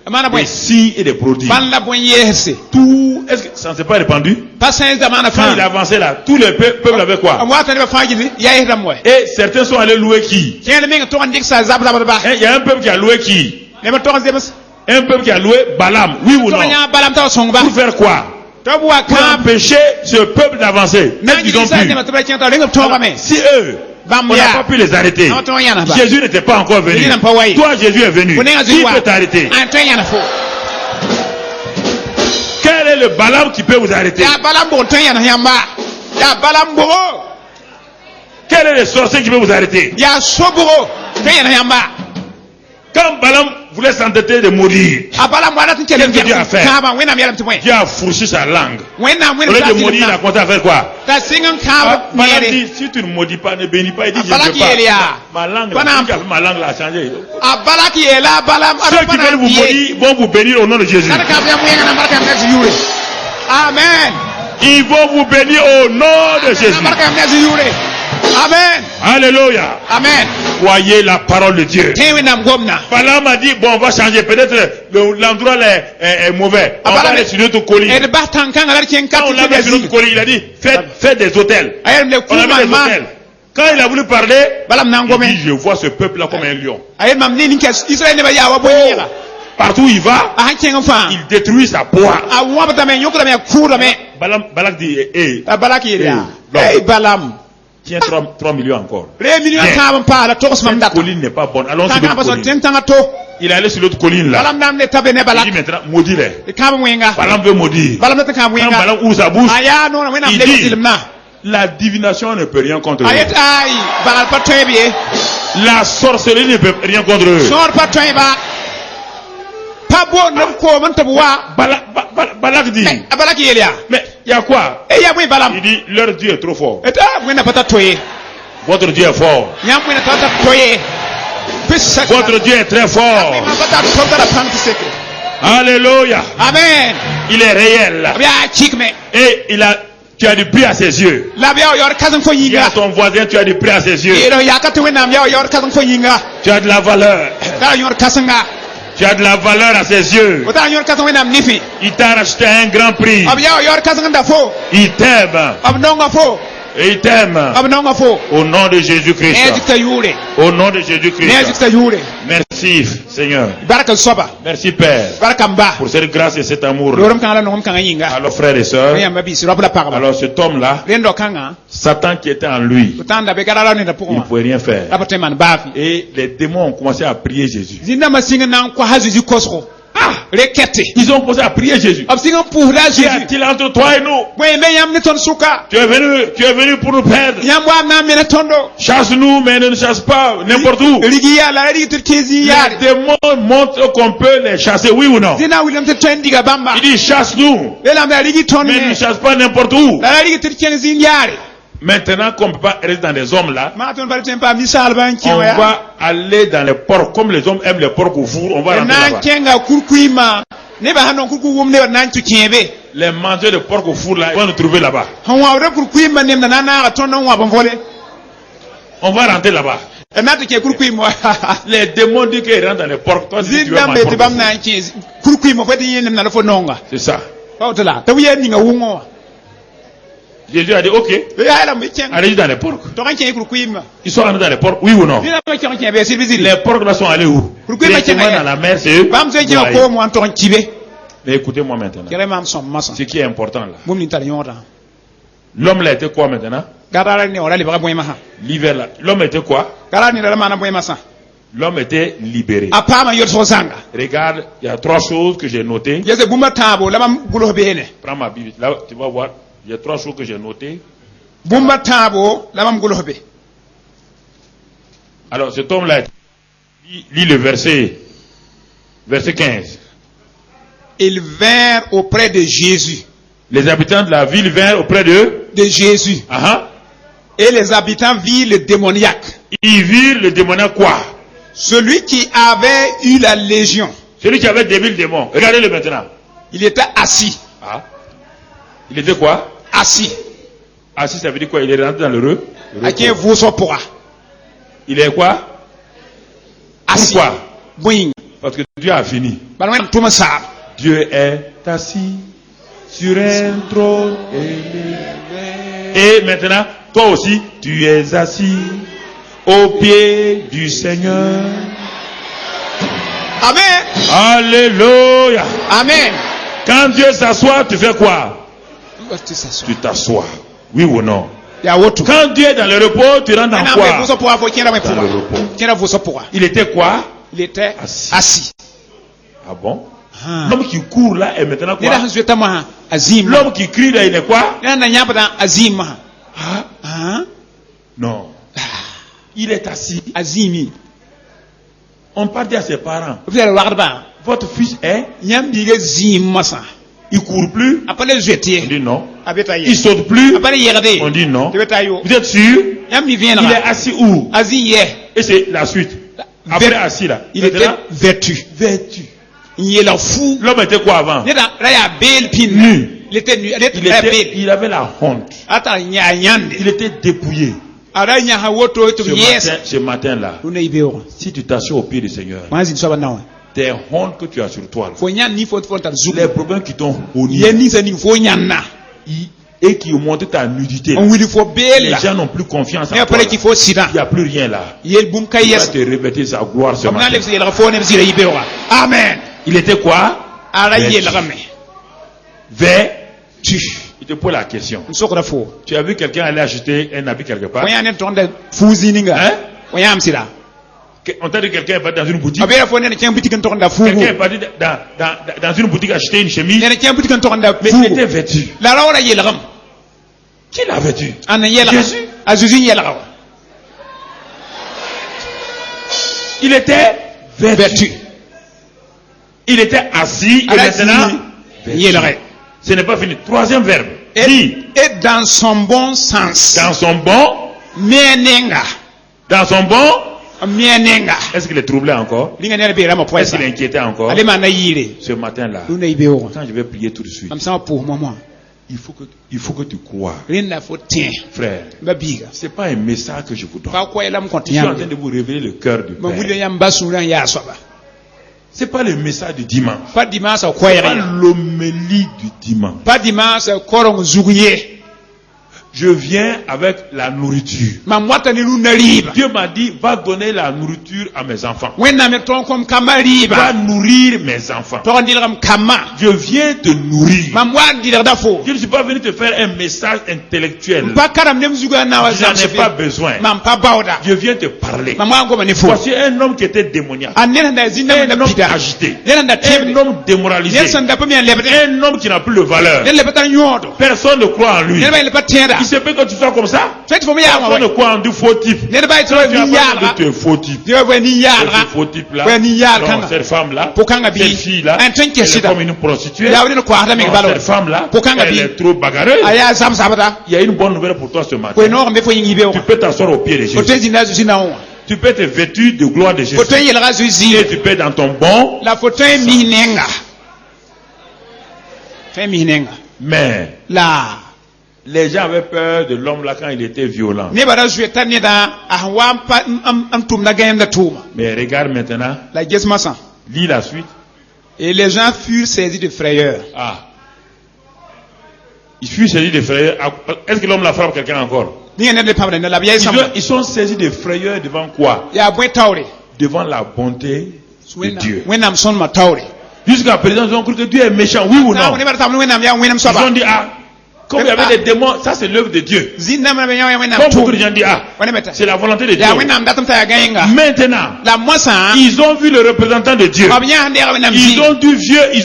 Amana boy. Des signes et des prodiges. Ban la boy yese. Tout, est-ce que ça ne s'est pas répandu? Pas saint zamana Quand fa. il avançait là, tous les peuples avaient quoi? Amwata ne ba fa gidi ya ihram wa. Et certains sont allés louer qui? Tiens le menga to ndik sa zab zab ba. Hein, il y a un peuple qui a loué qui? Ne ba to kan zebas. Un peuple qui a loué Balaam, oui ou To non? nya balam ta song ba. Pour faire quoi? To bua Pour ka. empêcher ce peuple d'avancer. Est-ce qu'ils ont Nangi sa ne pu? ma to ba tiens ta lenga to ba me. Si eux, on n'a pas pu les arrêter, Non to yana ba. Jésus n'était pas encore venu. Jésus n'a pas envoyé. Toi, Jésus est venu. Kunenga Qui ziwa. peut t'arrêter? An to yana fo. Quel est le Balaam qui peut vous arrêter? Ya balam bo to yana yamba. Ya balam bo. Quel est le sorcier qui peut vous arrêter? Ya soboro. To yana yamba. Quand Balaam voulait s'entêter de maudire, A balam wala tin chele Qu'est-ce que Dieu a fait? Ka ba wena mi yalam to point. Dieu a fourchi sa langue. Wena Au wena lieu ta de maudire, il a commencé à faire quoi? Ta singan ka ba Balaam mere. dit, si tu ne maudis pas, ne bénis pas, il dit, je Balaam ne peux pas. qui est là. Ma langue, Balaam. celui qui a fait ma langue l'a changé. A balaki ela balam Ceux qui veulent vous maudire vont vous bénir au nom de Jésus. Nana ka fiya muyenga na baraka mnazi yule. Amen. Ils vont vous bénir au nom de Jésus. Na baraka mnazi yule. Amen. Alléluia. Amen. Voyez la parole de Dieu. Tewe nam gomna. Balaam a dit, bon, on va changer. Peut-être l'endroit est mauvais. On va aller sur notre colline. Et de batan kan alar ken Quand on l'a mis sur notre colline, il a dit, faites des hôtels. Ayem le On a mis des kuma hôtels. Quand il a voulu parler, balam nan il gome. dit, je vois ce peuple-là comme un lion. Ayem mam ni ninka Israël ne ba yawa boyira. Partout où il va, A hanken fa. il détruit sa poire. A wabata men yokra me kura me. Balak dit, Balaki ya. Eh, Hey balam. tiens 3 millions encore. 3 millions Bien. ta ban pa la tokos mam Cette data. colline n'est pas bonne. Allons sur Tanga l'autre pas son colline. tentanga to. Il est allé sur l'autre colline là. Balam nam ne tabe ne Il balak. dit maintenant, maudis-les. E kama mwenga. Balaam veut maudire. Balam ta kama Quand mwenga. Balaam ouvre sa bouche, Aya no na wena il mle dit, silmna. la divination ne peut rien contre eux. Ayet ay bagal pa toybe. La sorcellerie ne peut rien contre eux. Sor pa toyba. Pa bo nam ko man tabwa. Balak dit, Balaki yelia. mais il y a quoi? E ya mwe balam. Il dit, leur Dieu est trop fort. Eta wena pata toye. Votre Dieu est fort. Nyam wena pata toye. Pissa. Votre Dieu est très fort. Ma pata tota la panti sekre. Alléluia. Amen. Il est réel. Abia chikme. Et tu as du prix à ses yeux. La bia yor kazan fo Il y a yinga. ton voisin, tu as du prix à ses yeux. Ero yakati wena bia yor kazan fo yinga. Tu as de la valeur. Da yor kasanga. Tu as de la valeur à ses yeux. Ota yor kazan wena nifi. Il t'a racheté à un grand prix. Abia yor kazan da fo. Il t'aime. Abnonga fo. Et il t'aime. Abnonga fo. Au nom de Jésus-Christ. Nejikta yure. Au nom de Jésus-Christ. Nejikta yure. Merci, Seigneur. Baraka soba. Merci, Père, Baraka mba. pour cette grâce et cet amour. Lorum kanga nom kanga yinga. Alors, frères et sœurs, Yamba bi sira bla parba. alors cet homme-là, Rendo kanga. Satan qui était en lui, Utanda be garala ne da il ne pokoma. pouvait rien faire. Apote man bafi. Et les démons ont commencé à prier Jésus. Zinda masinga nan kwa hazuzi kosro. Ah, rekete. Ils ont commencé à prier Jésus. Absinga pour la Qu'y Jésus. a-t-il entre toi et nous? Mwe me yam ne ton suka. Tu es venu pour nous perdre. Yam wa na me ne tondo. Chasse-nous, mais ne nous chasse pas n'importe où. Rigiya la rigi turkezi Les yar. démons montrent qu'on peut les chasser, oui ou non? Zina William te twendiga bamba. Il dit chasse-nous, Ela me rigi ton mais ne me. nous chasse pas n'importe où. La rigi turkezi yar. Maintenant qu'on ne peut pas rester dans des hommes là, Ma ton par tempa misal ban on kiwa. va aller dans les porcs, comme les hommes aiment les porcs au four, on va rentrer Na là-bas. kenga kurkuima. Ne ba hanon kurku wum ne nan tu kiebe. Les mangeurs de porc au four là, ils vont nous trouver là-bas. Han wa re kurkuima nem na na ton non wa ban vole. On va rentrer là-bas. E na te ke kurkuima. Les démons disent qu'ils rentrent dans les porcs. Toi, si tu veux Zinda manger me te bam na ki kurkuima fo de yen na fo nonga. c'est ça. Ba utala. Ta wiye ni nga wungo. Jésus a dit, ok, E ya la me kenga. allez dans les porcs. To kan ke kurkuima. Ils sont rentrés dans les porcs, oui ou non? Vina ba kenga ke be silbizili. Les porcs là sont allés où? Pourquoi ils Directement m'ont dit- dans la mer, c'est eux. Bam zo qui je vont ko aller. mo anton kibe. Mais écoutez-moi maintenant. Kere mam som masa. Ce qui est important là. Mum ni tar yota. L'homme là était quoi maintenant? Garara ni ora le ba boy maha. L'hiver là. L'homme était quoi? Garara ni la mana boy masa. L'homme était libéré. Apa ma yot so zanga. Regarde, il y a 3 choses que j'ai notées. Yeze bumba tabo la mam gulo bene. Prends ma Bible. Là, tu vas voir. Il y a 3 choses que j'ai notées. Bumba tabo la mam gulo be. Alors, cet homme-là, lit le verset 15. Ils vinrent auprès de Jésus. Les habitants de la ville vinrent auprès d'eux. De Jésus. Ah ah. Et les habitants virent le démoniaque. Ils virent le démoniaque quoi? Celui qui avait eu la légion. Celui qui avait dévié le démon. Regardez-le maintenant. Il était assis. Ah. Il était quoi? Assis. Assis, ça veut dire quoi? Il est rentré dans le repos. À qui vous so pourra. Il est quoi? Assis. Pourquoi? Boing. Parce que Dieu a fini. Balwan tout ma sa. Dieu est assis sur un trône élevé. Et maintenant, toi aussi, tu es assis au pied du Seigneur. Amen. Alléluia. Amen. Quand Dieu s'assoit, tu fais quoi? Tu s'assois. Tu t'assois. Oui ou non? Ya wotu. Quand Dieu est dans le repos, tu rentres dans Vous quoi? so pourra faut qu'il y ait Dans le repos. vous pourra. Il était quoi? Il était Assis. assis. Ah bon? Ah. L'homme qui court là est maintenant Nida quoi? hanzu tama azim. L'homme qui crie là, il est quoi? Nida na nyapa da azim. Ah, Ah. non. Il est assis. Azimi. On parle à ses parents. Vous allez voir ba. Votre fils est, Nyam diga zim masa. il court plus. Après le On jeter. dit non. Abeta Il ye. saute plus. Après yerde. On dit non. Tu beta yo. Vous êtes sûr? Nyam mi vient Il est là. assis où? Azim ye. Et c'est la suite. Après assis là. Il était Maintenant, vêtu. vêtu. Il est là fou. L'homme était quoi avant? Nida raya bel pin. Nu. Il était nu. Il était bel. Il avait la honte. Ata nya nyande. Il était dépouillé. ara nya ha woto to yes Ce matin-là, una ibeo si tu t'assieds au pied du Seigneur, manzi so ba nawa tes hontes que tu as sur toi, là, fo nya ni fo tar zugu les problèmes qui t'ont honni ye ni sa ni fo nya na et qui ont montré ta nudité, on wili fo les bela gens n'ont plus confiance en ne toi. pare ki là. fo sida Il n'y a plus rien là. ye bum kay Il va yes te revêtir sa gloire ce comme na matin. le yela fo ne zira ibeo amen Il était quoi? ara Vêtu. yela game Vêtu. Il te pose la question. nsokra fo Tu as vu quelqu'un aller acheter un habit quelque part? wanya ne tonda fuzi ninga Hein? wanya am sida On t'a dit que quelqu'un est parti dans une boutique. abera fo ne chen butikan tonda fugu Quelqu'un est parti dans une boutique acheter une chemise. ne chen butikan tonda Mais il était fugu vêtu. la rawra yela game Qui l'a vêtu? ana yela Jésus. azuzi yela game Il était vêtu. vertu Il était assis et Ala maintenant zini yela game ce n'est pas fini. Troisième verbe. Dit et dans son bon sens dans son bon, menenga dans son bon. menenga Est-ce qu'il est troublé encore? linga ne be rama Est-ce poisa qu'il est inquiété encore? ale mana yire Ce matin-là, una ibeo quand je vais prier tout de suite, am sama pour moi il faut que tu crois, rinna fo tien frère. babiga C'est pas un message que je vous donne. fa ko elam Je suis en train kontinya de vous révéler le cœur du ma wuli Père. yam basuran ya soba C'est pas le message du dimanche. fa dimasa ko C'est pas yere l'homélie du dimanche. fa dimasa korong zuguye Je viens avec la nourriture. ma mwata ni luna riba Dieu m'a dit, va donner la nourriture à mes enfants. wenna me ton kom kama Va riba nourrir mes enfants. to ndiram kama Je viens te nourrir. ma mwadi da fo Je ne suis pas venu te faire un message intellectuel. pa karam nem zuga na wa Je n'en ai pas besoin. ma pa bawda Je viens te parler. ma mwango ma ne fo Voici un homme qui était démoniaque. anena da zinna Un na homme pida agité. nena da Un tebe homme démoralisé. yen sanda pa mi lebede Un homme qui n'a plus de valeur. yen lebata nyodo Personne ne croit en lui. yen ba le patienda Il se peut que tu sois comme ça. fait fo mi ya Personne ne ma croit en du faux type. yen ba Tu to as ni pas ya de te faux type. Dieu va ni ya Ce faux type là. Ouais, ni ya Non, kanga. cette femme là. Pokanga bi. Cette fille là. Un trinque Elle est sida. comme une prostituée. ya woni ko hada me Non, balo cette femme là. Pokaanga Elle bi. est trop bagarreuse. aya zam sabata Il y a une bonne nouvelle pour toi ce matin. ko no me fo yingi be Tu peux t'asseoir au pied de o Jésus. te zinda zina on Tu peux te vêtir de gloire de Jésus. ko te yela ga zuzi Et tu peux être dans ton bon. la photo est mihinenga fait mihinenga Mais la les gens avaient peur de l'homme là quand il était violent. ne bara zuwe tan ne da ahwa am tum na gayen da tuma Mais regarde maintenant. la gesma san Lis la suite. et les gens furent saisis de frayeur Ah. Il fut saisi de frayeur. Est-ce que l'homme la frappe quelqu'un encore? ni ne le pamre na la biya sam Ils sont saisis de frayeur devant quoi? ya boy tawre Devant la bonté de Dieu. wenam son ma tawre Jusqu'à présent, ils ont cru que Dieu est méchant, oui ou na non? ne bara tam wenam ya wenam Ils soba ont dit, ah, comme il y avait des démons, ça c'est l'œuvre de Dieu. zinna ma ya wenam Comme tu beaucoup de gens disent, ah, wona meta c'est la volonté de Dieu. ya wenam datam ta ya gayenga Maintenant, la moisa ils ont vu le représentant de Dieu. abnya hande ya wenam Ils zi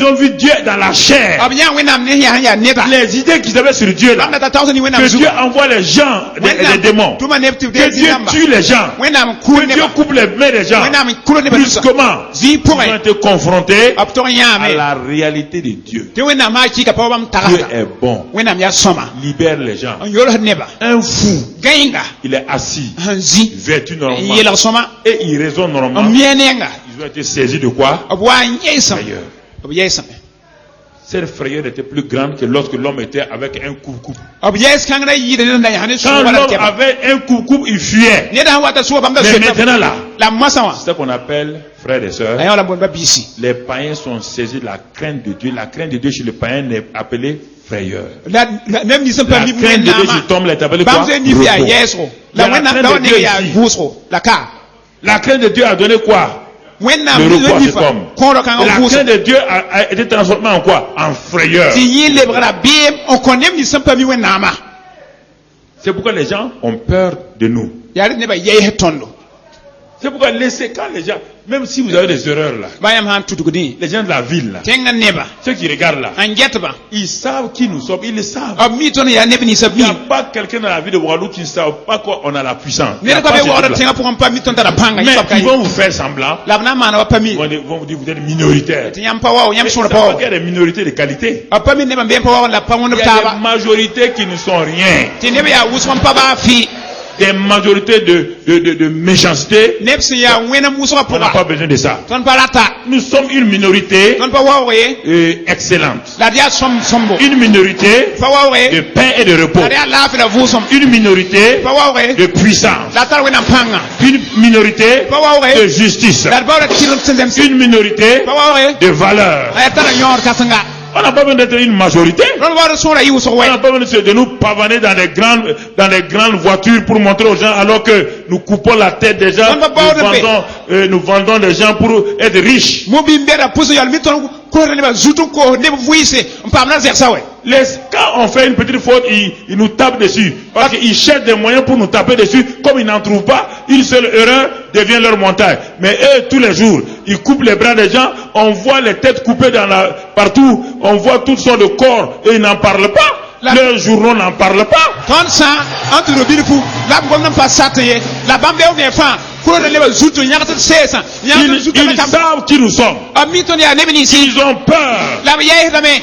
ont vu Dieu dans la chair. abnya wenam ne ya neta Les idées qu'ils avaient sur Dieu là. anda ta tawso ni wenam Que zu Dieu envoie les gens, les démons. tuma ne tu Que Dieu tue les gens. wenam Que kuro ne Dieu coupe les mains des gens. wenam kuro ne ba Brusquement, zi ils pour ont été confrontés apto à yame la réalité de Dieu. te wenam ma ki ka pawam Dieu tagata est bon. wenam ya soma Libère les gens. on yoro neba Un fou, gayenga il est assis, hanzi vêtu normalement, yela soma et il raisonne normalement. mienenga Ils ont été saisis de quoi? abwa yesa Frayeur. yesa Cette frayeur était plus grande que lorsque l'homme était avec un coupe-coupe. yes kangra yi de na yani so Quand wala l'homme keba avait un coupe-coupe, il fuyait. ne da wata so banga Mais so maintenant là, la masawa c'est ce qu'on appelle, frères et sœurs, ayo la bonba bisi les païens sont saisis de la crainte de Dieu. La crainte de Dieu chez les païens est appelée frayeur. la même ni La sempa ni crainte de Dieu chez Tom est appelée quoi? bamze ni via Repos. yeso Il y a la la wena crainte da de wona Dieu ya ici. busro la ka La crainte de Dieu a donné quoi? wena Le repos à ni cet fa homme. ko ro kan Et la busro crainte de Dieu a été transformée en quoi? En frayeur. ti yi le bra bim on connaît ni sempa mi wena ma C'est pourquoi les gens ont peur de nous. yari ne ba yeye tondo C'est pourquoi laissez quand les gens, même si vous avez des erreurs là, bayam han tutugudi les gens de la ville là, tenga neba ceux qui regardent là, an getba ils savent qui nous sommes, ils le savent. ab mi ton ya nebi ni Il n'y sabbi a pas quelqu'un dans la ville de Ouagadougou qui ne savent pas qu'on a la puissance. Il y ne a ko pas be ce wora truc-là. tenga pour pa mi ton ta panga Mais yisab ils kai vont vous faire semblant. la bana mana wa pami Ils vont vous dire vous êtes minoritaire. ti yam pa wa yam Mais so ça pa veut dire qu'il y a des minorités de qualité. a pami ne ba be pa wa la pa wona Il y a taba des majorités qui ne sont rien. ti ne be ya wusman pa ba fi des majorités de méchanceté. neb sẽn yaa wẽnem wʋsga On n'a pas pʋga besoin de ça. tõnd pa rata Nous sommes une minorité tõnd pa waooge excellente. la d yaa sõmbo Une minorité pa de waooge paix et de repos. la d yaa laafɩ la vʋʋsem Une minorité pa waooge de puissance. la tar wẽnnaam pãnga Une minorité pa de waooge justice. la d baooda tɩrem sẽn zemse Une minorité pa waooge de valeur. a yaa tara yõor kãsenga On n'a pas besoin d'être une majorité. tõnd waood sõora yɩ wʋsg On wɛ n'a pas besoin de nous pavaner dans les grandes voitures pour montrer aux gens alors que nous coupons la tête des gens. Nous vendons les gens pour être riches. mo-bɩ bɛda pʋsẽ yɛl mi tõnd kosda nebã zut n koos neb vɩɩse n paam na zɛgsa wɛ Quand on fait une petite faute, ils nous tapent dessus. Parce qu'ils cherchent des moyens pour nous taper dessus. Comme ils n'en trouvent pas, une seule erreur devient leur montagne. Mais eux, tous les jours, ils coupent les bras des gens. On voit les têtes coupées partout. On voit toutes sortes de corps. Et ils n'en parlent pas. Leurs journaux n'en parlent pas. tõnd sã n tɩ robɩd fu la b gom n pa sat ye la bãmb bɛo vẽ fãa kosda nebã zut n yãgs d seesã yãgs d Ils zutame kam savent qui nous sommes. b mi tõnd yaa neb ninsi Ils ont peur. la b yɛɛsdame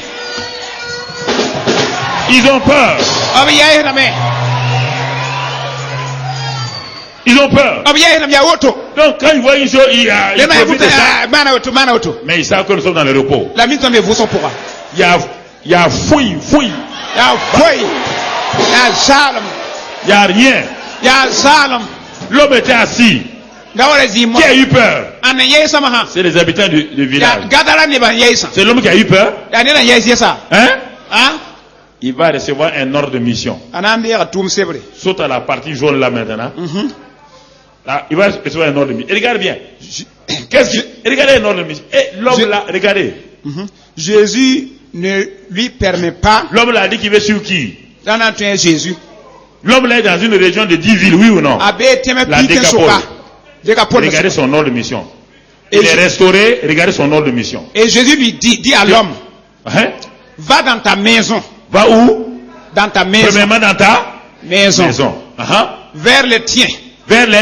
Ils ont peur. b yɛɛsdame Ils ont peur. b yɛɛsdame yaa woto Donc quand ils voient une chose, ils lema ya profitent de ça. maana woto maana woto Mais ils savent que nous sommes dans le repos. la mi tõnd be vʋsg pʋga Il y a fouille. yaa foe yaa zaalem Il n'y a rien. yaa zaalem L'homme était assis. da wara zɩɩm Qui a eu peur? ãn n yɛɛsame sã C'est les habitants du yaa village. gadara nebã n yɛɛsã C'est l'homme qui a eu peur. yaa ned n yɛɛs yɛsa Hein? Il va recevoir un ordre de mission. a na n deega tʋʋm sebre Saute à la partie jaune là maintenant. Là, il va recevoir un ordre de mission. Et regarde bien. Regardez un ordre de mission. Et l'homme là, regardez. Jésus ne lui permet pas L'homme là a dit qu'il veut sur qui? d'en entrer Jésus. L'homme là est dans une région de 10 villes, oui ou non? Abe teme La pite décapole. soka. Décapole. Regardez son ordre de mission. Et Il est restauré, regardez son ordre de mission. Et Jésus lui dit à l'homme, Hein? va dans ta maison. Va où? Dans ta maison. Premièrement dans ta Maison. maison. Vers les tiens. Vers les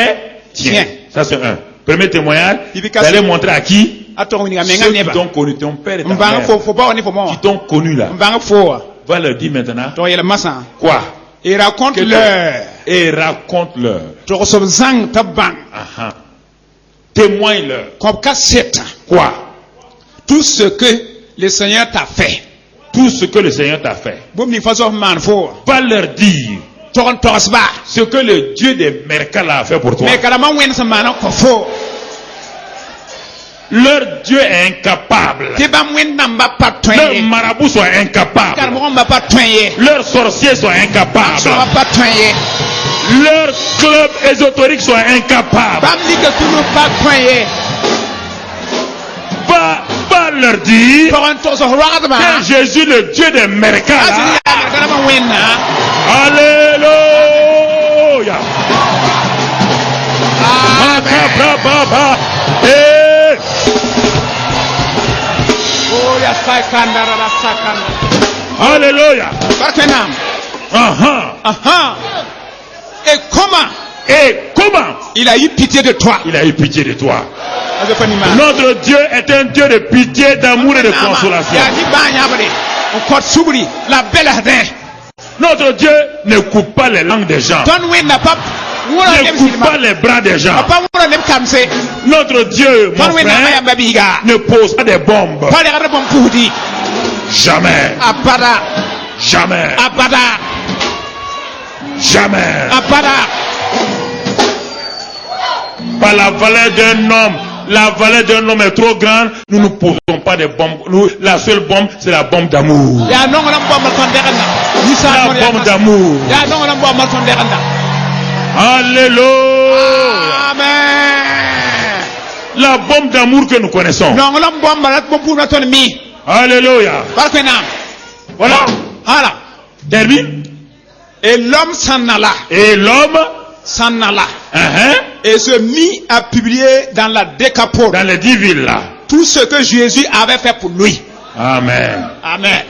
tiens. Tiens. Ça c'est un. Premier témoignage. Vous allez montrer à qui? Attends, on y a Ceux qui t'ont connu, ton père et ta Mbanga mère. faut pas on est pour moi. Qui t'ont connu là. Mbanga faut. Va leur dire maintenant. Donc il y a le massa. Quoi? Et raconte-leur. Et raconte-leur. Tu reçois zang taban. Témoigne-leur. Comme cassette. Quoi? Tout ce que le Seigneur t'a fait. Tout ce que le Seigneur t'a fait. Va leur dire ce que le Dieu des Merkala a fait pour toi. Leur Dieu est incapable. Leurs marabouts sont incapables. Leurs sorciers sont incapables. Leurs clubs ésotériques sont incapables. Va leur dire que Jésus, le Dieu des Merkala. Alléluia. Alléluia. Et comment il a eu pitié de toi. Il a eu pitié de toi. Notre Dieu est un Dieu de pitié, d'amour et de consolation. Notre Dieu ne coupe pas les langues des gens. Ne coupe pas les bras des gens. Notre Dieu, mon frère, ne pose pas des bombes. Jamais. Jamais. Jamais. Par la valeur d'un homme. La valeur d'un homme est trop grande. Nous ne posons pas des bombes. La seule bombe, c'est la bombe d'amour. La bombe d'amour. Alléluia. Amen. La bombe d'amour que nous connaissons. Alléluia. Voilà. Termine. Et l'homme s'en alla. Et l'homme s'en alla. Uh-huh. Et se mit à publier dans la Décapole. Dans les 10 villes là. Tout ce que Jésus avait fait pour lui. Amen. Amen.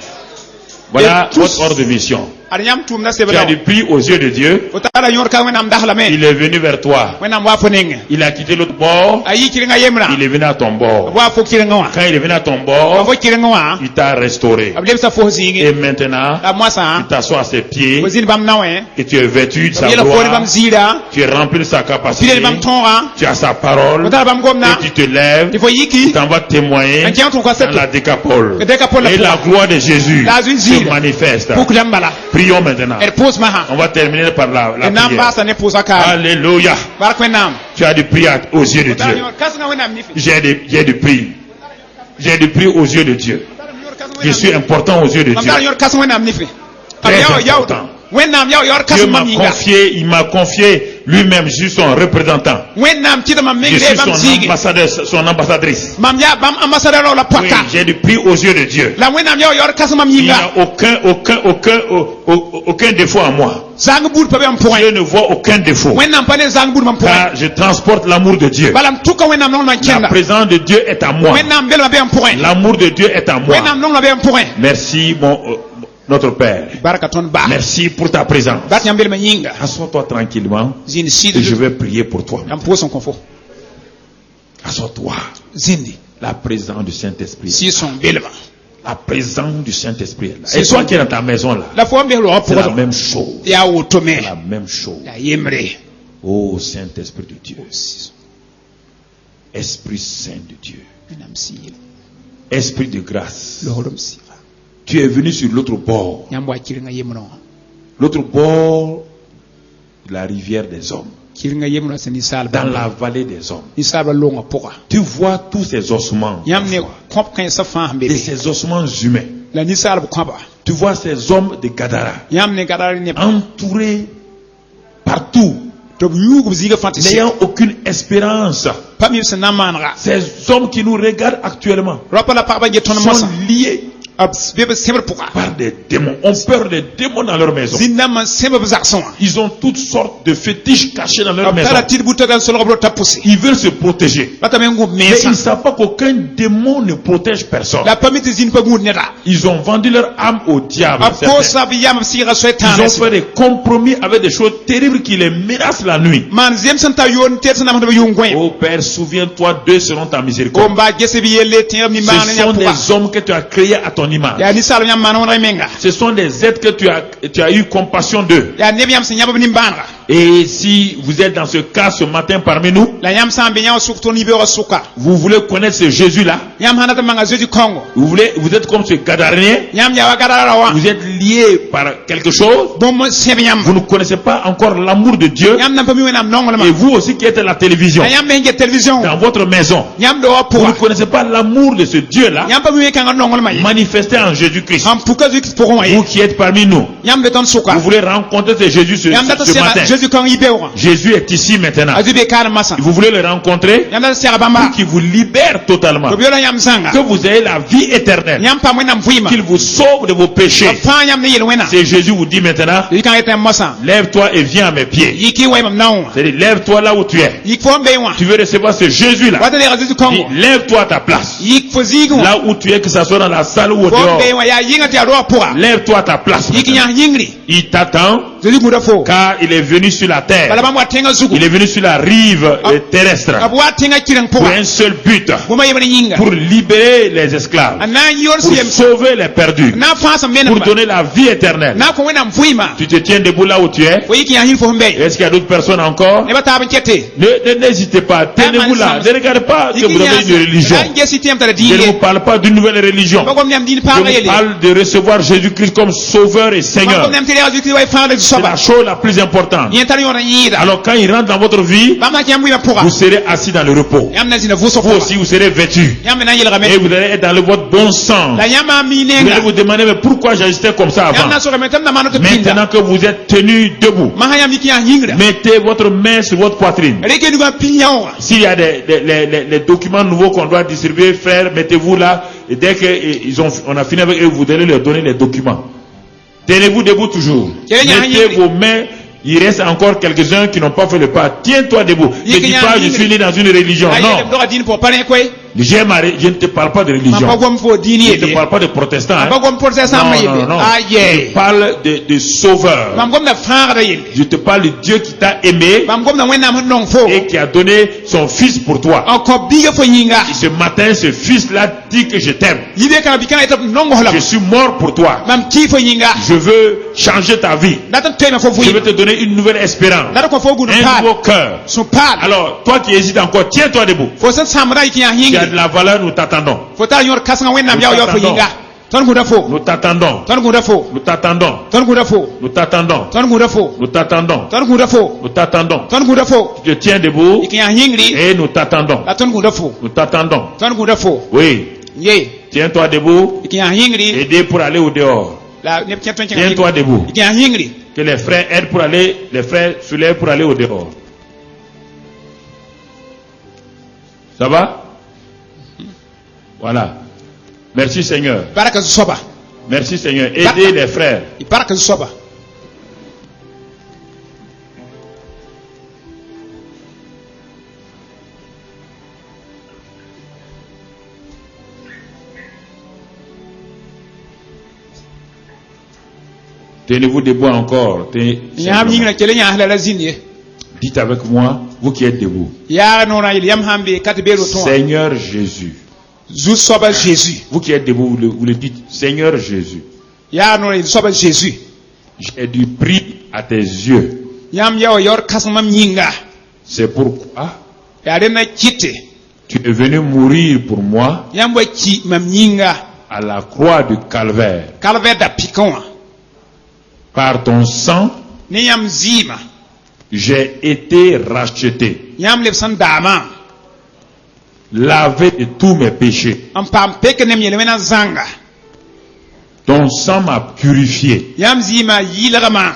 Voilà votre ordre de mission. ada yam tum na Tu as sebela du prix aux yeux de Dieu. o tara yor ka wenam dahla me Il est venu vers toi. wenam wa fonenge Il a quitté l'autre bord. ayi kirenga yemra Il est venu à ton bord. wa fo kirenga wa Quand il est venu à ton wa bord, fo kirenga wa il t'a restauré. abdem sa fo Et zingi maintenant, la mwasa tu t'assois à ses pieds ko zin bam nawe et tu es vêtu de sa yela fo bam gloire. zira Tu es rempli de sa capacité. fidel bam tonga Tu as sa parole. o tara bam gomna Et tu te lèves. il faut Tu yiki t'en vas témoigner un kianto ko dans seto la décapole. Le décapole, Et la la gloire de Jésus La se zizira. manifeste. pour kudambala Prions maintenant. er pose maha On va terminer par la enam prière. basa ne posa ka Alléluia. barak wenam Tu as du prix aux yeux de o tara Dieu. yor kasna wenam nifi J'ai du prix. J'ai du prix aux yeux de Dieu. Je suis important aux yeux de mam Dieu. tara yor kasna wenam nifi Très yaw yaw important. wenam yaw yor Dieu kasna m'a maminga confié, il m'a confié lui-même, je suis son représentant. wenam tida mam Je mengre suis bam son zigi ambassadeur, son ambassadrice. mam ya bam ambassadeur la Oui, paka j'ai du prix aux yeux de Dieu. la wenam yaw yor kasna Il n'y maminga a aucun défaut en moi. zang bud pa bam point Je ne vois aucun défaut. wenam pa ne zang bud mam point Car je transporte l'amour de Dieu. balam tuka wenam non man La kenda présence de Dieu est à moi. wenam bel ma bam point L'amour de Dieu est à moi. wenam non la bam point Merci, notre Père. barakaton ba Merci pour ta présence. bat nyam bel ma yinga Assois-toi tranquillement zin et sid je vais prier pour toi. am po son konfo Assois-toi. zindi La présence du Saint-Esprit. si son belma La présence du Saint-Esprit est là. C'est Et toi son- qui es dans ta maison là, la fo mbelo c'est la apo même chose. ya wotome C'est la même chose. ya yemre Oh Saint-Esprit de Dieu. Esprit Saint de Dieu. wenam sil Esprit de grâce. lo holom sira Tu es venu sur l'autre bord. nyam wa kirenga yemno L'autre bord de la rivière des hommes. kirenga yemno sani sal Dans la vallée des hommes. ni sal longa poka Tu vois tous ces ossements. nyam ne parfois. komp kan sa fa Et mbebe ces ossements humains. la ni sal komba Tu vois ces hommes de Gadara. nyam ne gadari ne Entourés partout. to yugo ziga fantasi N'ayant aucune espérance. pami se namanga Ces hommes qui nous regardent actuellement rapa la pa ba je ton sont masa liés ab bebe sember poka par des démons. Ont peur des démons dans leur maison. zinama sember zakson Ils ont toutes sortes de fétiches cachés dans leur maison. abtara tir butagan solo bro tapusi Ils veulent se protéger. la tamen ngum Mais mesa ils ne savent pas qu'aucun démon ne protège personne. la pami te zin pa ngud neta Ils ont vendu leur âme au diable. ab ko certains. sab yam sira Ils soetana ont fait des compromis avec des choses terribles qui les menacent la nuit. man zem santa yon ter sana ma yungwen Oh Père, souviens-toi d'eux selon ta ko miséricorde. mba gese bi yelle tiram ni mana Ce nya sont poka des hommes que tu as créés à ton image. ya ni sal nyam mana wona menga Ce sont des êtres que tu as eu compassion d'eux. ya nebi yam se nyaba ni mbanga Et si vous êtes dans ce cas ce matin parmi nous, la nyam sambe nyaw sukto ni be wa suka vous voulez connaître ce Jésus-là, nyam hanata manga jeudi kongo vous êtes comme ce Gadaréen, nyam ya wa gadara wa vous êtes lié par quelque chose, bom sebe nyam vous ne connaissez pas encore l'amour de Dieu, nyam nam pami wenam nongol ma et vous aussi qui êtes à la télévision, nyam me nge television dans votre maison, nyam do wa vous ne poa connaissez pas l'amour de ce Dieu-là, nyam pami we kanga nongol ma manifesté en Jésus-Christ. am puka zik pour wa Vous qui êtes parmi nous, nyam be ton suka vous voulez rencontrer ce Jésus nyam data ce matin. sera jeudi kongo ibe wa Jésus est ici maintenant. azibe kana masa Vous voulez le rencontrer, nyam data sera bamba qui vous libère totalement, to biola nyam sanga que vous ayez la vie éternelle, nyam pa wenam fuima qu'il vous sauve de vos péchés. pa nyam ne yel wena C'est Jésus vous dit maintenant, yikan etem masa lève-toi et viens à mes pieds. yiki way mam nawo C'est-à-dire, lève-toi là où tu es. yik fo mbe wa Tu veux recevoir ce Jésus-là. wata le jeudi Dis, kongo lève-toi à ta place. yik fo zigu Là où tu es, que ce soit dans la salle ou au fo dehors. mbe wa ya yinga ti ado poa Lève-toi à ta place. yiki maintenant. nya yingri Il t'attend jeudi guda fo car il est venu sur la bala terre. bam wa tenga zugu Il est venu sur la rive terrestre abwa tenga kirang pour poa un seul but. buma yebani yinga Pour libérer les esclaves. ana yor Pour siem sauver les perdus. na fa sa mena Pour donner la vie éternelle. na ko wenam fuima Tu te tiens debout là où tu es. o yiki nya hin fo mbe Est-ce qu'il y a d'autres personnes encore? ne bata ban kete N'hésitez pas. Tenez-vous là. Ne regardez pas que vous avez une religion. ran gesi tem tara Je ne vous diye parle pas d'une nouvelle religion. ko nyam din pa Je ga vous yele parle de recevoir Jésus-Christ comme Sauveur et ko Seigneur. nyam tere azu ki way fa de C'est soba la chose la plus importante. yen tar yona yida Alors quand il rentre dans votre vie, bam na kyam buya poka vous serez assis dans le repos. yam na zina vu so Vous aussi, vous serez vêtus. yam na yele Et game vous allez être dans votre bon sang. la yama mi Vous allez nenga vous demander, mais pourquoi j'agissais comme ça yam na avant? so game tam na mano to pinda Maintenant que vous êtes tenu debout, ma yam yiki nya yingra mettez votre main sur votre poitrine. reke du ga pinyawa S'il y a les documents nouveaux qu'on doit distribuer, frère, mettez-vous là. Et dès qu'on a fini avec eux, vous allez leur donner les documents. Tenez-vous debout toujours. Mettez vos mains. Il reste encore quelques-uns qui n'ont pas fait le pas. Tiens-toi debout. Ne dis pas, je suis né dans une religion. Non. do adine pour parler koy Je ne te parle pas de mam religion. pa gom fo dini Je ne te yede parle pas de protestants. mam Hein? pa gom protestant ma Non, yede non, non. ah Je ye parle de sauveur. mam gom na fangda yede Je te parle de Dieu qui t'a aimé mam gom na wena nong fo et qui a donné son fils pour toi. en ko biga fo yinga Et ce matin, ce fils-là dit que je t'aime. yide kana bikana etap nong holam Je suis mort pour toi. mam ki fo yinga Je veux changer ta vie. datan tema fo Je fuyi veux te donner une nouvelle espérance. datan ko fo gunu Un pa nouveau cœur. so pa Alors, toi qui hésites encore, tiens-toi debout. fo san samra ki ya Tu as yinga de la valeur, nous t'attendons. fo ta yor kasanga wena Nous yaw yaw fo t'attendons. yinga ton gunda fo Nous t'attendons. ton gunda fo Nous t'attendons. ton gunda fo Nous t'attendons. ton gunda fo Nous t'attendons. ton gunda fo Nous t'attendons. ton gunda fo Tu te tiens debout ki ya yingri et nous t'attendons. la ton gunda fo Nous t'attendons. ton gunda fo Oui. ye Tiens-toi debout. ki ya yingri Aidez pour aller au dehors. la ne ptia ton Tiens-toi debout. ki ya yingri Que les frères aident pour aller, les frères soulèvent pour aller au dehors. Ça va? Voilà. Merci Seigneur. baraka soba Merci Seigneur. Aidez les frères. baraka soba Tenez-vous debout encore. yam yingra kele nya hala la zinye Dites avec moi, vous qui êtes debout. ya nona il yam hambe kat be ro ton Seigneur Jésus. zu soba Jésus Vous qui êtes debout, vous le dites. Seigneur Jésus. ya nona il soba Jésus J'ai du prix à tes yeux. yam yaw yor kasama yinga C'est pourquoi ya rena kite tu es venu mourir pour moi yam wa ki mam yinga à la croix du calvaire. kalve da pikon Par ton sang, ni yam zima j'ai été racheté, yam le san dama lavé de tous mes péchés. am pam pek nem yele mena zanga Ton sang m'a purifié. yam zima yilagama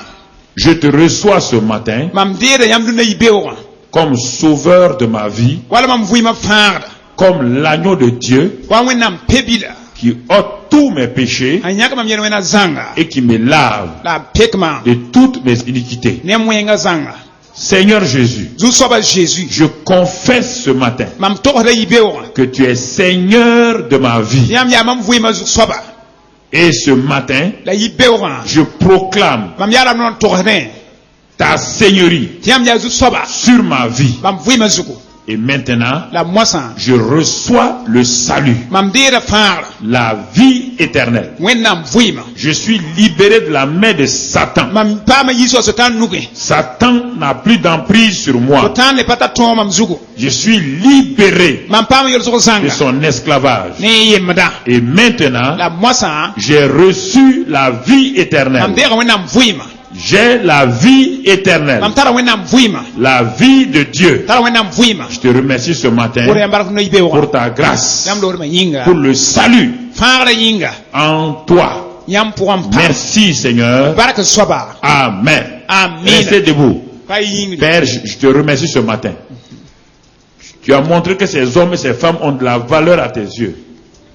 Je te reçois ce matin mam dere yam duna yibewa comme sauveur de ma vie, wala mam vuima farda comme l'agneau de Dieu wa wenam pebila qui ôte tous mes péchés anyaka mam yele mena zanga et qui me lave la pekma de toutes mes iniquités. ne mwenga zanga Seigneur Jésus, zu soba Jésus je confesse ce matin mam tohra yibewa que tu es Seigneur de ma vie. yam ya mam vuima zu soba Et ce matin, la yibewa je proclame mam yala non tohne ta seigneurie yam ya zu soba sur ma vie. mam vuima zuko Et maintenant, la moisson je reçois le salut, mam dere farda la vie éternelle. wenam vuima Je suis libéré de la main de Satan. mam pama yiso so tan nuke Satan n'a plus d'emprise sur so moi. tan le pata ton mam zuko Je suis libéré mam pama yoro so de zanga son esclavage. ne yemda Et maintenant, la moisson j'ai reçu la vie mam éternelle. dere wenam vuima J'ai la vie éternelle, mam tara wenam vuima la vie de Dieu. tara wenam vuima Je te remercie ce matin pour yambar no yibewa pour ta grâce, yam lor ma yinga pour le salut farda yinga en toi. yam pour am pa Merci Seigneur. baraka soba Amen. amen Restez debout. pa yingi Père, je te remercie ce matin. Tu as montré que ces hommes et ces femmes ont de la valeur à tes yeux.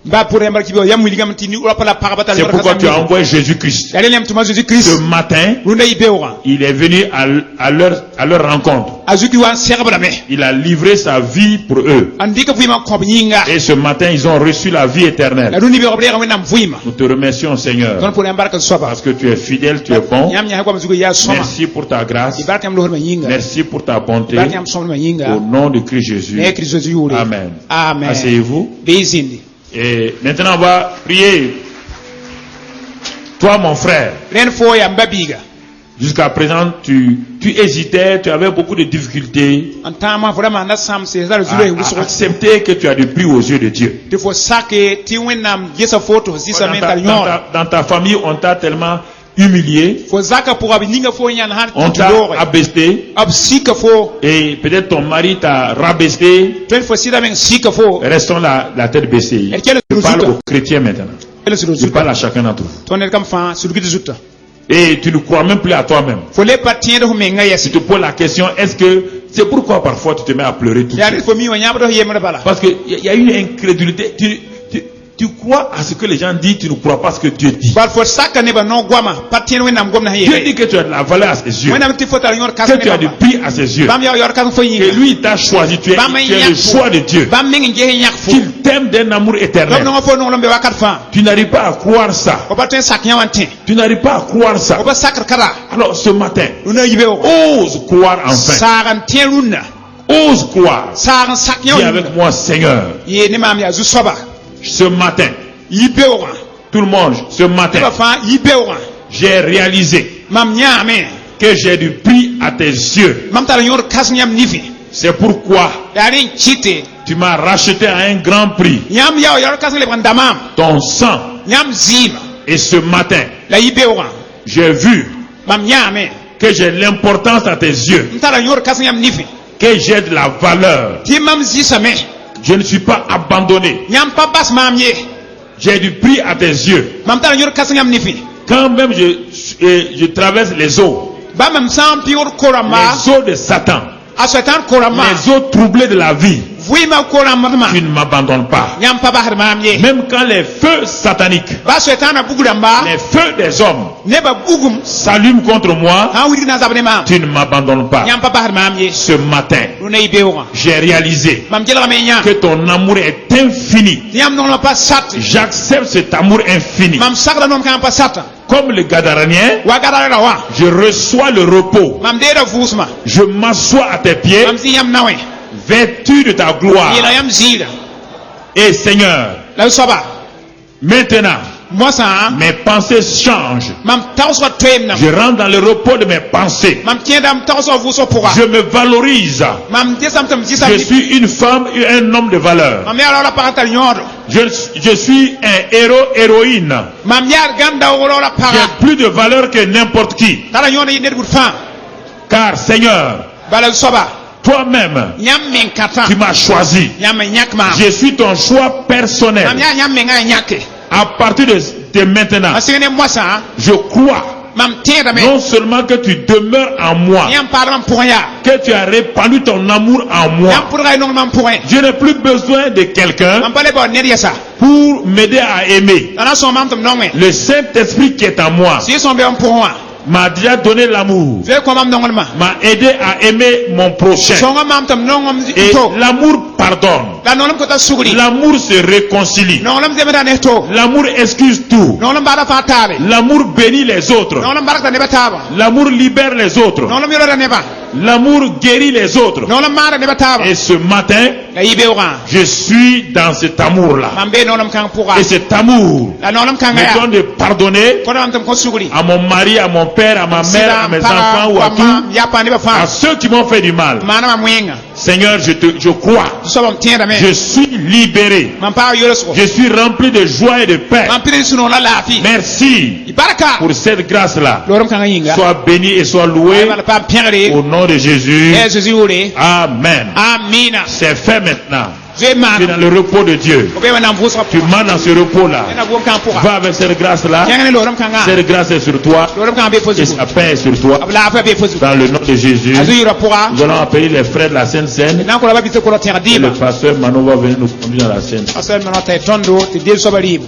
ba pour yambar kibo yam wiligam tini ura pala parabata C'est pourquoi tu as envoyé Jésus-Christ. yale yam tuma Jésus Ce Christ matin, runda yibewa il est venu à leur rencontre. azuki wan serbra me Il a livré sa vie pour eux. andika vuima ko yinga Et ce matin, ils ont reçu la vie la éternelle. runi be obre wenam vuima Nous te remercions, don Seigneur, pour yambar ka soba parce que tu es fidèle, tu es bon. yam nya ko zugo ya soma Merci pour ta grâce. ibaraka yam lor ma yinga Merci pour ta bonté. ibaraka yam soma ma yinga Au nom de Christ Jésus. ne Christ Jésus yure Amen. amen Asseyez-vous. bezindi Et maintenant, on va prier. Toi, mon frère, ren fo yam babiga jusqu'à présent, tu hésitais, tu avais beaucoup de difficultés antama vraiment na sam se zara à zure wuso accepter que tu as du prix aux yeux de Dieu. te fo sake ti wenam yesa foto sisa mental nyor Dans ta famille, on t'a tellement humilié, fo zaka pour abi ninga fo nyan har on t'a tulore abaissé, ab sika fo et peut-être ton mari t'a rabaissé. ten fo sida men sika fo Restons la tête baissée. Et quel est Je le parle résultat? aux chrétiens maintenant. ele suru Je zuta parle à chacun d'entre vous. tonel kam fa suru gitu zuta Et tu ne crois même plus à toi-même. fo le patien de menga Tu yes te poses la question, est-ce que c'est pourquoi parfois tu te mets à pleurer tout ya seul? fo mi wa nyama do yemra bala Parce qu'il y a une incrédulité. Tu crois à ce que les gens disent, tu ne crois pas à ce que Dieu dit. bal fo saka ne ba no gwama patien wẽnnaam gomna Dieu dit que tu as de la valeur à ses yeux, wẽnnaam tɩ fo tar yõor que kãsem tu as du prix à ses yeux, bãmb yaa yaoor kãsem fo et yĩnga lui il t'a choisi, tu es le choix de Dieu, bãmb meng n ges n yãk fo qu'il t'aime d'un amour b éternel. nongã fo nonglem be wakat fãa Tu n'arrives pas à croire ça. fo pa tõe n sak yã wã n tẽ Tu n'arrives pas à croire ça. fo pa sakr kada Alors ce matin, rũnã yibeoogo ose croire enfin. saag n tẽ rũnnã Ose croire. saag n sak yã Dis wã avec moi, Seigneur, yee ne maam yaa zu-soaba ce matin, yibeoogã tout le monde, ce nebã matin, fãa yibeoogã j'ai réalisé mam yãame que j'ai du prix à tes yeux. mam tar yõor kãsem yãmb nifẽ C'est pourquoi yaa rẽ n kɩte tu m'as racheté à un grand prix. yãmb yaa yaoor kãsem lebg n da maam Ton sang. yãmb zɩɩma Et ce matin, la yibeoogã j'ai vu mam yãame que j'ai l'importance à tes yeux, n tara yõor kãsem yãmb nifẽ que j'ai de la valeur. tɩ mam zɩsame Je ne suis pas abandonné. yãmb pa bas maam ye J'ai du prix à tes yeux. mam tara yõor kãsem yãmb nifẽ Quand même je traverse les eaux, ba mam sã n pɩgr korãmba les eaux de Satan, a soɛtãn korãmbã les eaux troublées de la vie, vɩɩmã korãmbdmã tu ne m'abandonnes pas. yãmb pa basd maam ye Même quand les feux sataniques, ba soɛtãanã bug rãmba les feux des hommes nebã bugum s'allument contre moi, sã n wilg na zab ne maam tu ne m'abandonnes pas. yãmb pa basd maam ye Ce matin, rũnã yibeoogã j'ai réalisé mam gelgame n yã que ton amour est infini. tɩ yãmb nonglã pa sat J'accepte cet amour infini. mam sagda nom kãng pa sata Comme le Gadaranien, wa gada ra wã je reçois le repos. mam deeda vʋʋsmã Je m'assois à tes pieds, mam zĩ yãmb naoẽ vêtu de ta gloire. yeela yãmb zĩira Et Seigneur, la soaba maintenant, moasã mes pensées changent. mam tagsga toeemdã Je rentre dans le repos de mes pensées. mam kẽedam tagsga vʋʋsg pʋga Je me valorise. mam desam tɩ m zɩsam Je suis une femme et un homme de valeur. mam yaa raoora pag n tar yõodo Je suis un héros, héroïne. mam yaa gãnd daoog raoora paga J'ai plus de valeur que n'importe qui. tara yõod yɩ ned bʋd fãa Car Seigneur, bala soaba toi-même, yãmb meng kãtã tu m'as choisi. yãmb n yãk maam Je suis ton choix personnel. mam yaa yãmb mengã n yãke À partir de maintenant, a sɩg ne moasã je crois mam tẽedame non seulement que tu demeures en moi, yãmb paad mam pʋgẽ yaa que tu as répandu ton amour en moi. yãmb pʋdga y nong mam pʋgẽ Je n'ai plus besoin de quelqu'un mam pa le baood ned yɛsa pour m'aider à aimer. la na sõg mam tɩ m nongẽ Le Saint-Esprit qui est en moi sɩ y sõng be m pʋgẽ wã m'a déjà donné l'amour, vee kõ mam nonglmã m'a aidé à aimer mon prochain. sõnga mam tɩ m nongem Et to l'amour pardonne. la nonglem kota sugri L'amour se réconcilie. nonglem zemda ne to L'amour excuse tout. nonglem baada fãa taale L'amour bénit les autres. nonglem barkda nebã taaba L'amour libère les autres. nonglem yõrda nebã L'amour guérit les autres. nonglem maanda nebã taaba Et ce matin, la yibeoogã je suis dans cet amour-là. mam bee nonglem kãng pʋga Et cet amour la nonglem kãngã me yaa donne de pardonner kõda mam tɩ m kõ sugri à mon mari, à mon père, à ma mère, à mes enfants ou à tout, yapa nebã à fãa ceux qui m'ont fait du mal. maana mam wẽnga Seigneur, je crois. tɩ soaba m tẽedame Je suis libéré. mam paag yolsgo Je suis rempli de joie et de paix. mam pɩd sũ-noog la laafɩ Merci y barka pour cette grâce-là. loorem kãngã yĩnga Sois béni et sois loué bala paam pẽgre au nom de Jésus. ɛ zeezi wʋre Amen. amina C'est fait maintenant. zoe Tu es maan dans le repos de Dieu. o be wẽnnaam vʋʋsga Tu marches dans ce repos-là. ẽna wʋm kãng pʋga Va avec cette grâce-là. kẽng ne loorem kãngã Cette grâce est sur toi loorem kãngã bee fo et zugu sa paix est sur toi. b laafã bee fo zugu Dans le nom de Jésus, a zu-yʋrã pʋga nous allons appeler les frères de la Sainte Seine na n kõ raba bɩ tɩ kʋra tẽg et dɩɩma le pasteur Mano va venir nous conduire dans la scène. a sɛl me nɔ t'a y tõndo tɩ del soaba rɩɩm